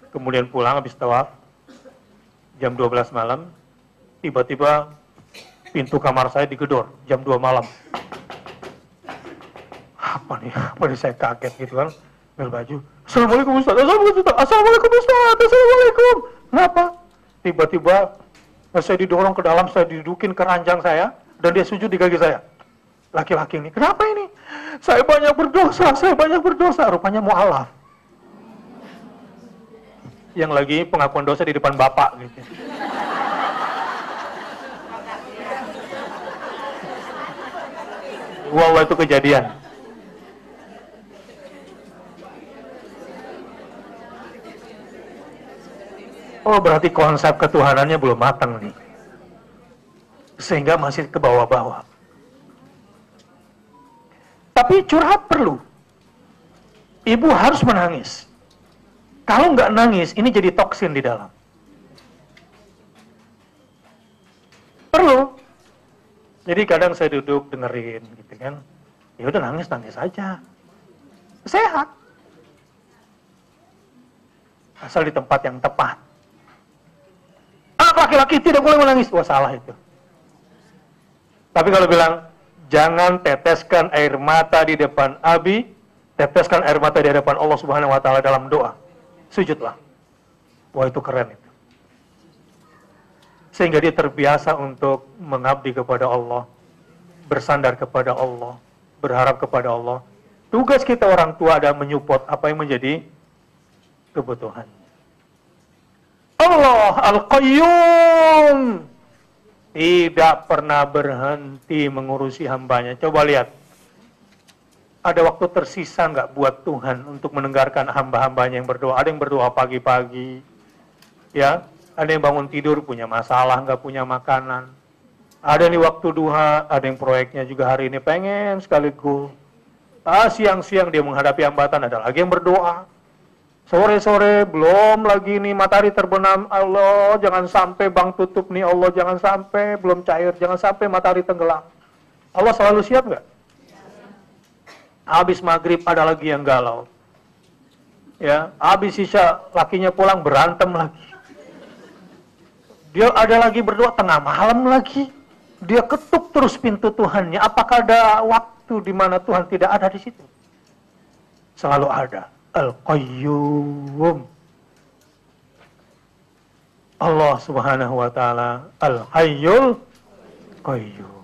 S2: kemudian pulang habis tawaf, jam 12 malam, tiba-tiba pintu kamar saya digedor, jam 2 malam. Apa nih saya kaget gitu kan, ambil baju, Assalamualaikum Ustaz, Assalamualaikum Ustaz, Assalamualaikum. Kenapa? Tiba-tiba saya didorong ke dalam, saya didudukin ke ranjang saya, dan dia sujud di kaki saya. Laki-laki ini, kenapa ini? Saya banyak berdosa, rupanya mu'alaf. Yang lagi pengakuan dosa di depan bapak gitu. Wallah, itu kejadian. Oh, berarti konsep ketuhanannya belum matang nih. Sehingga masih ke bawah-bawah. Tapi curhat perlu. Ibu harus menangis. Kalau nggak nangis, ini jadi toksin di dalam. Perlu. Jadi kadang saya duduk dengerin gitu kan. Ya udah, nangis aja. Sehat. Asal di tempat yang tepat. Anak laki-laki tidak boleh menangis. Wah, salah itu. Tapi kalau bilang, jangan teteskan air mata di depan Abi, teteskan air mata di hadapan Allah Subhanahu wa Ta'ala dalam doa. Sujudlah. Wah, itu keren itu. Sehingga dia terbiasa untuk mengabdi kepada Allah, bersandar kepada Allah, berharap kepada Allah. Tugas kita orang tua adalah menyupport apa yang menjadi kebutuhan. Allah Al-Qayyum tidak pernah berhenti mengurusi hambanya. Coba lihat, ada waktu tersisa nggak buat Tuhan untuk mendengarkan hamba-hambanya yang berdoa? Ada yang berdoa pagi-pagi, ya. Ada yang bangun tidur punya masalah, nggak punya makanan. Ada nih waktu duha, ada yang proyeknya juga hari ini pengen sekali go. Siang-siang dia menghadapi hambatan, ada lagi yang berdoa. Sore-sore belum lagi nih matahari terbenam, Allah jangan sampai bang tutup nih, Allah jangan sampai belum cair, jangan sampai matahari tenggelam. Allah selalu siap nggak? Habis maghrib ada lagi yang galau. Ya, habis isya lakinya pulang berantem lagi. Dia ada lagi berdoa tengah malam lagi. Dia ketuk terus pintu Tuhannya. Apakah ada waktu di mana Tuhan tidak ada di situ? Selalu ada. Al-Qayyum. Allah Subhanahu wa Ta'ala Al-Hayyul Qayyum.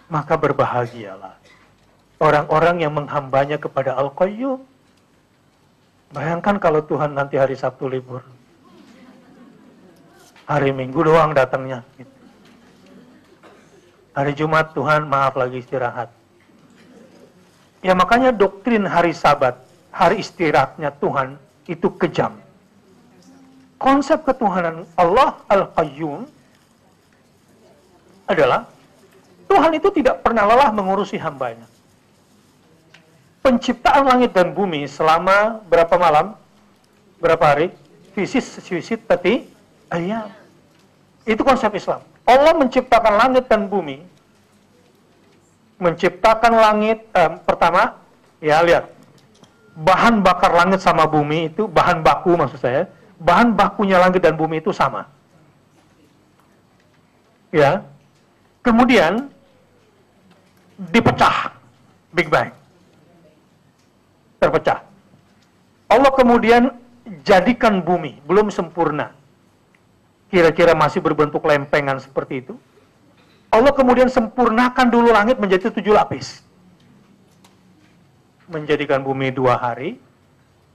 S2: Maka berbahagialah orang-orang yang menghambanya kepada Al-Qayyum. Bayangkan kalau Tuhan nanti hari Sabtu libur, hari Minggu doang datangnya gitu. Hari Jumat Tuhan maaf lagi istirahat. Ya makanya doktrin hari Sabat, hari istirahatnya Tuhan itu kejam. Konsep ketuhanan Allah Al-Qayyum adalah Tuhan itu tidak pernah lelah mengurusi hambanya. Penciptaan langit dan bumi selama berapa malam? Berapa hari? sittati ayyam. Itu konsep Islam. Allah menciptakan langit dan bumi. Menciptakan langit, pertama, ya lihat. Bahan bakar langit sama bumi itu, bahan baku maksud saya, bahan bakunya langit dan bumi itu sama. Ya. Kemudian dipecah, Big Bang. Terpecah. Allah kemudian jadikan bumi, belum sempurna. Kira-kira masih berbentuk lempengan seperti itu. Allah kemudian sempurnakan dulu langit menjadi 7 lapis. Menjadikan bumi 2 hari,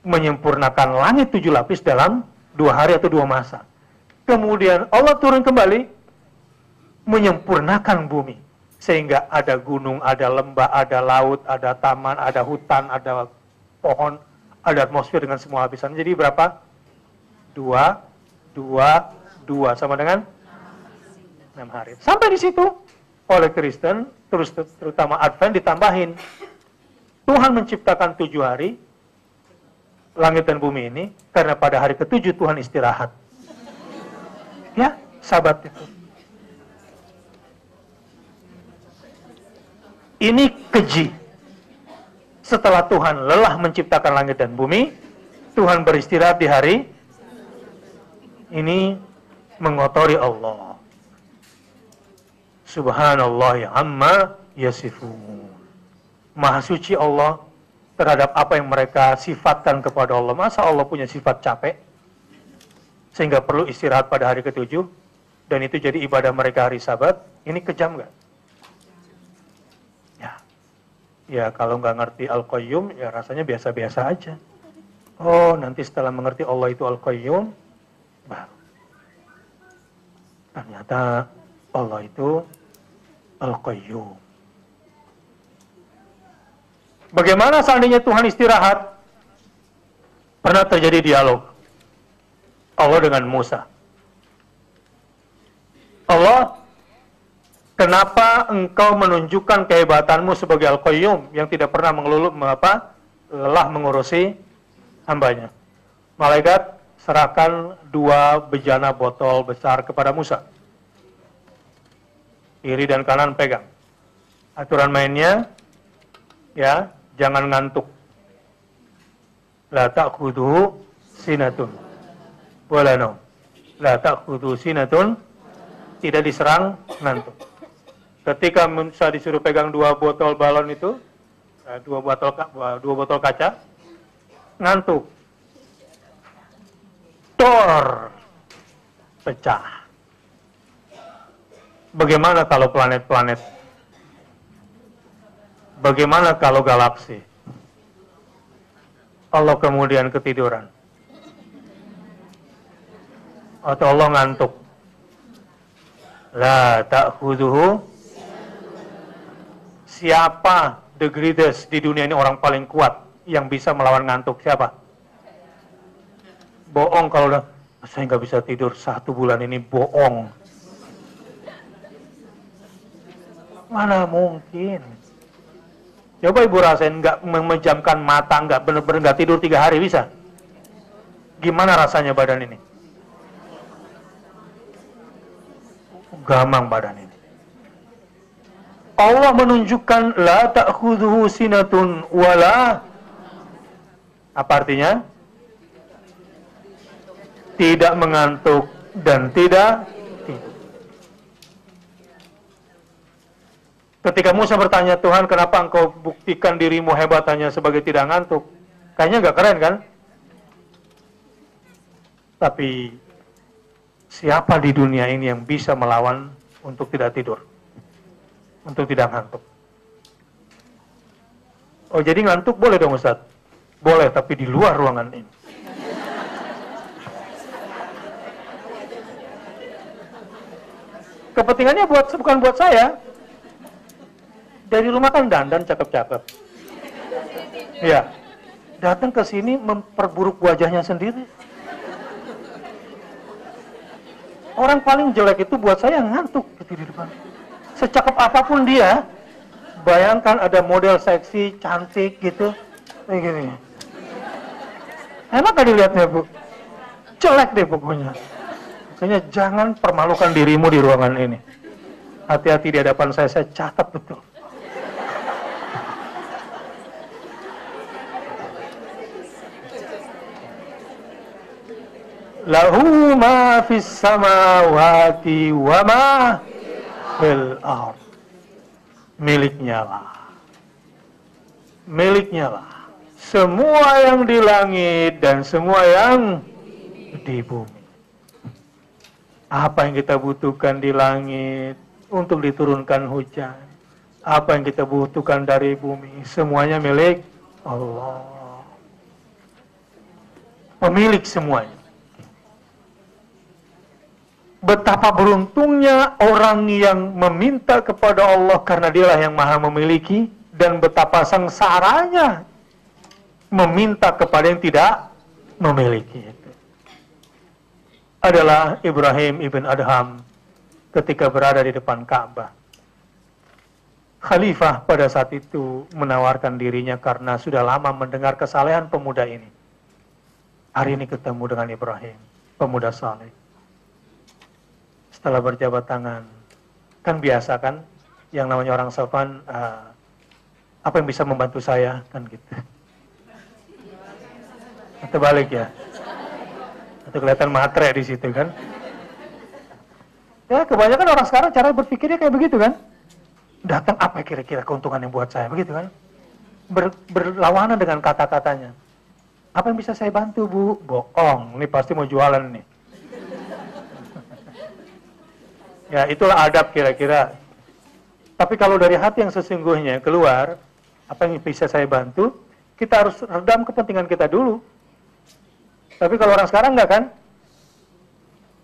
S2: menyempurnakan langit 7 lapis dalam 2 hari atau 2 masa. Kemudian Allah turun kembali, menyempurnakan bumi. Sehingga ada gunung, ada lembah, ada laut, ada taman, ada hutan, ada pohon, ada atmosfer dengan semua lapisan. Jadi berapa? 2 sama dengan 6 hari. Sampai di situ oleh Kristen, terutama Advent ditambahin. Tuhan menciptakan 7 hari langit dan bumi ini karena pada hari ke-7 Tuhan istirahat. Ya, Sabat itu. Ini keji. Setelah Tuhan lelah menciptakan langit dan bumi, Tuhan beristirahat di hari ini, mengotori Allah. Subhanallah ya amma yasifun. Maha suci Allah terhadap apa yang mereka sifatkan kepada Allah. Masa Allah punya sifat capek sehingga perlu istirahat pada hari ke-7 dan itu jadi ibadah mereka hari Sabat? Ini kejam nggak? Ya kalau nggak ngerti Al-Qayyum ya rasanya biasa-biasa aja. Oh nanti setelah mengerti Allah itu Al-Qayyum baru ternyata Allah itu Al-Qayyum. Bagaimana seandainya Tuhan istirahat? Pernah terjadi dialog Allah dengan Musa. Allah, kenapa engkau menunjukkan kehebatanmu sebagai Al-Qayyum yang tidak pernah lelah mengurusi hambanya? Malaikat serahkan 2 bejana botol besar kepada Musa. Kiri dan kanan pegang. Aturan mainnya, ya, jangan ngantuk. La ta'khudhuhu sinatun wala naum. La ta'khudhuhu sinatun, tidak diserang ngantuk. Ketika Musa disuruh pegang 2 botol balon itu, 2 botol kaca, ngantuk. Dor, pecah. Bagaimana kalau planet-planet? Bagaimana kalau galaksi? Allah kemudian ketiduran. Atau Allah ngantuk. La ta'khudhuhu. Siapa the greatest di dunia ini, orang paling kuat yang bisa melawan ngantuk? Siapa? Bohong kalau udah, saya nggak bisa tidur 1 bulan ini, bohong. Mana mungkin? Coba ibu rasain, nggak memejamkan mata, nggak bener-bener nggak tidur 3 hari, bisa? Gimana rasanya badan ini? Gamang badan ini. Allah menunjukkan la ta'khudhuhu sinatun wala. Apa artinya? Tidak mengantuk dan tidak tidur. Ketika Musa bertanya, Tuhan kenapa engkau buktikan dirimu hebatannya sebagai tidak ngantuk? Kayaknya nggak keren kan? Tapi siapa di dunia ini yang bisa melawan untuk tidak tidur? Untuk tidak ngantuk? Oh jadi ngantuk boleh dong Ustaz? Boleh, tapi di luar ruangan ini. Kepentingannya bukan buat saya. Dari rumah kan dandan cakep-cakep. Ya, datang ke sini memperburuk wajahnya sendiri. Orang paling jelek itu buat saya ngantuk gitu di depan. Secakep apapun dia, bayangkan ada model seksi, cantik gitu, kayak gini. Enak gak dilihatnya Bu? jelek deh pokoknya. Makanya jangan permalukan dirimu di ruangan ini. Hati-hati di hadapan saya catat betul. Lahu ma fis samawati wa ma fil ardh. Miliknya lah semua yang di langit dan semua yang di bumi. Apa yang kita butuhkan di langit untuk diturunkan hujan, apa yang kita butuhkan dari bumi, semuanya milik Allah, pemilik semuanya. Betapa beruntungnya orang yang meminta kepada Allah karena dialah yang maha memiliki, dan betapa sengsaranya meminta kepada yang tidak memiliki. Itu adalah Ibrahim ibn Adham ketika berada di depan Ka'bah. Khalifah pada saat itu menawarkan dirinya karena sudah lama mendengar kesalehan pemuda ini. Hari ini ketemu dengan Ibrahim, pemuda saleh. Setelah berjabat tangan, kan biasa kan, yang namanya orang sopan, apa yang bisa membantu saya, kan gitu. Atau balik ya, atau kelihatan matre di situ kan. Ya kebanyakan orang sekarang cara berpikirnya kayak begitu kan. Datang apa kira-kira keuntungan yang buat saya, begitu kan. Berlawanan dengan kata-katanya. Apa yang bisa saya bantu bu? Bohong, ini pasti mau jualan nih. Ya itulah adab kira-kira. Tapi kalau dari hati yang sesungguhnya keluar, apa yang bisa saya bantu, kita harus redam kepentingan kita dulu. Tapi kalau orang sekarang enggak kan?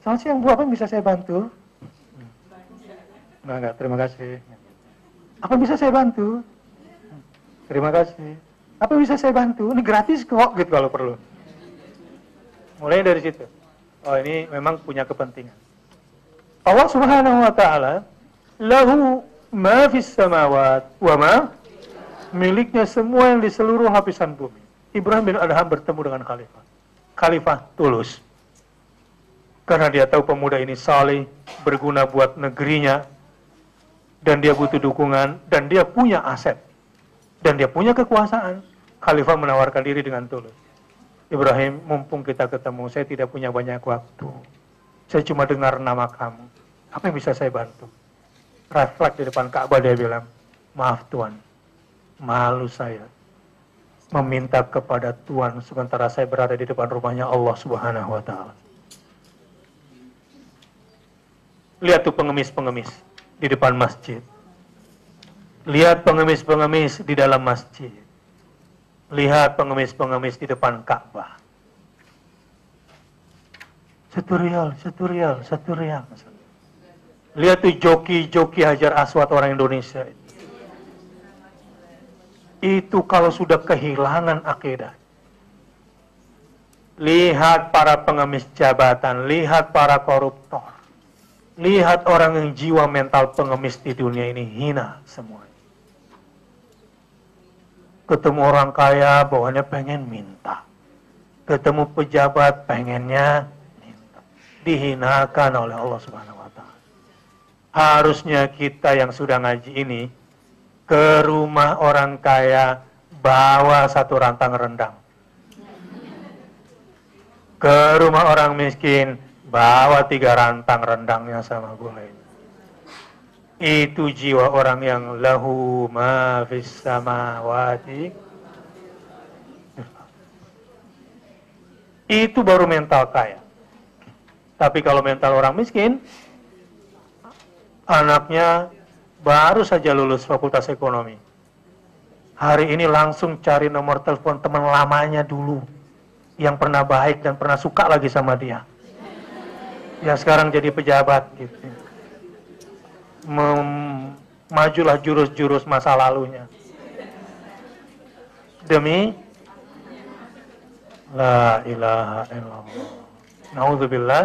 S2: Selamat siang bu, apa yang bisa saya bantu? Enggak, terima kasih. Apa yang bisa saya bantu? Terima kasih. Apa yang bisa saya bantu? Ini gratis kok, gitu kalau perlu. Mulai dari situ. Oh ini memang punya kepentingan. Allah Subhanahu wa taala lahu ma fis samawat wa ma, miliknya semua yang di seluruh lapisan bumi. Ibrahim bin Adham bertemu dengan khalifah. Khalifah tulus. Karena dia tahu pemuda ini saleh, berguna buat negerinya, dan dia butuh dukungan, dan dia punya aset, dan dia punya kekuasaan. Khalifah menawarkan diri dengan tulus. Ibrahim, mumpung kita ketemu, saya tidak punya banyak waktu. Saya cuma dengar nama kamu. Apa yang bisa saya bantu? Refleks di depan Ka'bah dia bilang, maaf Tuhan, malu saya meminta kepada Tuhan sementara saya berada di depan rumahnya Allah Subhanahu wa taala. Lihat tuh pengemis-pengemis di depan masjid. Lihat pengemis-pengemis di dalam masjid. Lihat pengemis-pengemis di depan Ka'bah. 1 rial, 1 rial, 1 rial. Lihat tuh joki-joki Hajar Aswad orang Indonesia. Itu kalau sudah kehilangan akidah. Lihat para pengemis jabatan, lihat para koruptor. Lihat orang yang jiwa mental pengemis di dunia ini hina semua. Ketemu orang kaya, bawaannya pengen minta. Ketemu pejabat, pengennya minta. Dihinakan oleh Allah Subhanahu wa taala. Harusnya kita yang sudah ngaji ini ke rumah orang kaya bawa 1 rantang rendang. Ke rumah orang miskin bawa 3 rantang rendangnya sama gulai. Itu jiwa orang yang lahu ma fis samawati. Itu baru mental kaya. Tapi kalau mental orang miskin, anaknya baru saja lulus fakultas ekonomi. Hari ini langsung cari nomor telepon teman lamanya dulu, yang pernah baik dan pernah suka lagi sama dia. Ya sekarang jadi pejabat gitu. Majulah jurus-jurus masa lalunya. Demi la ilaha illallah. Na'udzubillah.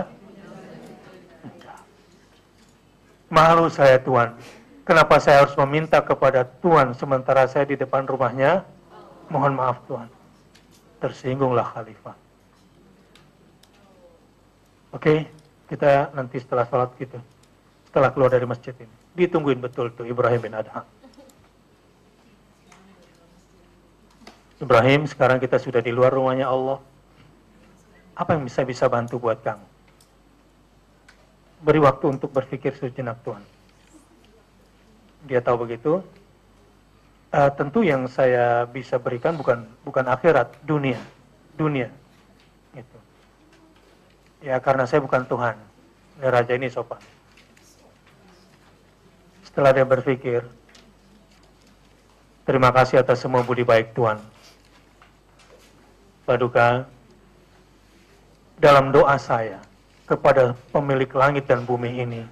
S2: Malu saya Tuhan. Kenapa saya harus meminta kepada Tuhan sementara saya di depan rumahnya? Mohon maaf Tuhan. Tersinggunglah khalifah. Oke, kita nanti setelah sholat gitu, setelah keluar dari masjid ini, ditungguin betul tuh Ibrahim bin Adham. Ibrahim, sekarang kita sudah di luar rumahnya Allah. Apa yang bisa bantu buat kamu? Beri waktu untuk berpikir sejenak Tuhan. Dia tahu begitu. Tentu yang saya bisa berikan bukan akhirat, dunia. Gitu. Ya karena saya bukan Tuhan. Raja ini sopan. Setelah dia berpikir, terima kasih atas semua budi baik Tuhan. Paduka, dalam doa saya kepada pemilik langit dan bumi ini,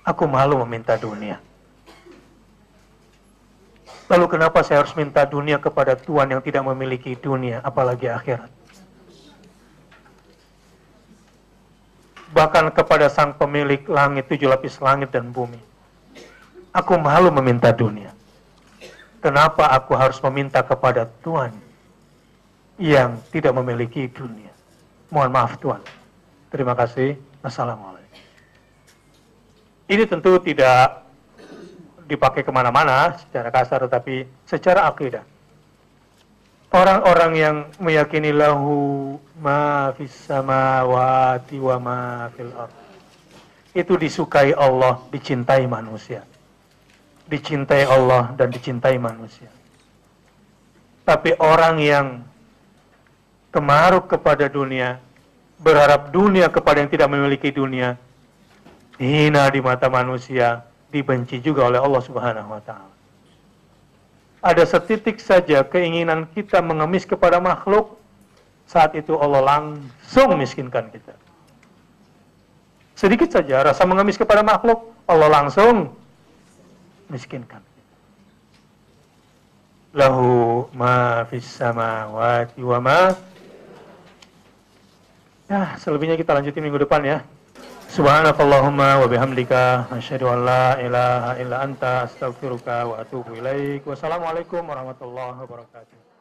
S2: aku malu meminta dunia. Lalu kenapa saya harus minta dunia kepada Tuhan yang tidak memiliki dunia, apalagi akhirat? Bahkan kepada sang pemilik langit, 7 lapis langit dan bumi, aku malu meminta dunia. Kenapa aku harus meminta kepada Tuhan yang tidak memiliki dunia? Mohon maaf Tuhan. Terima kasih. Assalamualaikum. Ini tentu tidak dipakai kemana-mana secara kasar, tetapi secara akidah. Orang-orang yang meyakini lahu ma fis samawati wa ma fil ardh, itu disukai Allah, dicintai manusia. Dicintai Allah dan dicintai manusia. Tapi orang yang kemaruk kepada dunia, berharap dunia kepada yang tidak memiliki dunia, hina di mata manusia, dibenci juga oleh Allah Subhanahu wa Ta'ala. Ada setitik saja keinginan kita mengemis kepada makhluk, saat itu Allah langsung miskinkan kita. Sedikit saja rasa mengemis kepada makhluk, Allah langsung miskinkan kita. Lahu ma fis samawati wa ma. Ya, selebihnya kita lanjutin minggu depan ya. Subhanakallahumma wa bihamdika asyhadu an la ilaha illa anta astaghfiruka wa atubu ilaik. Wassalamualaikum warahmatullahi wabarakatuh.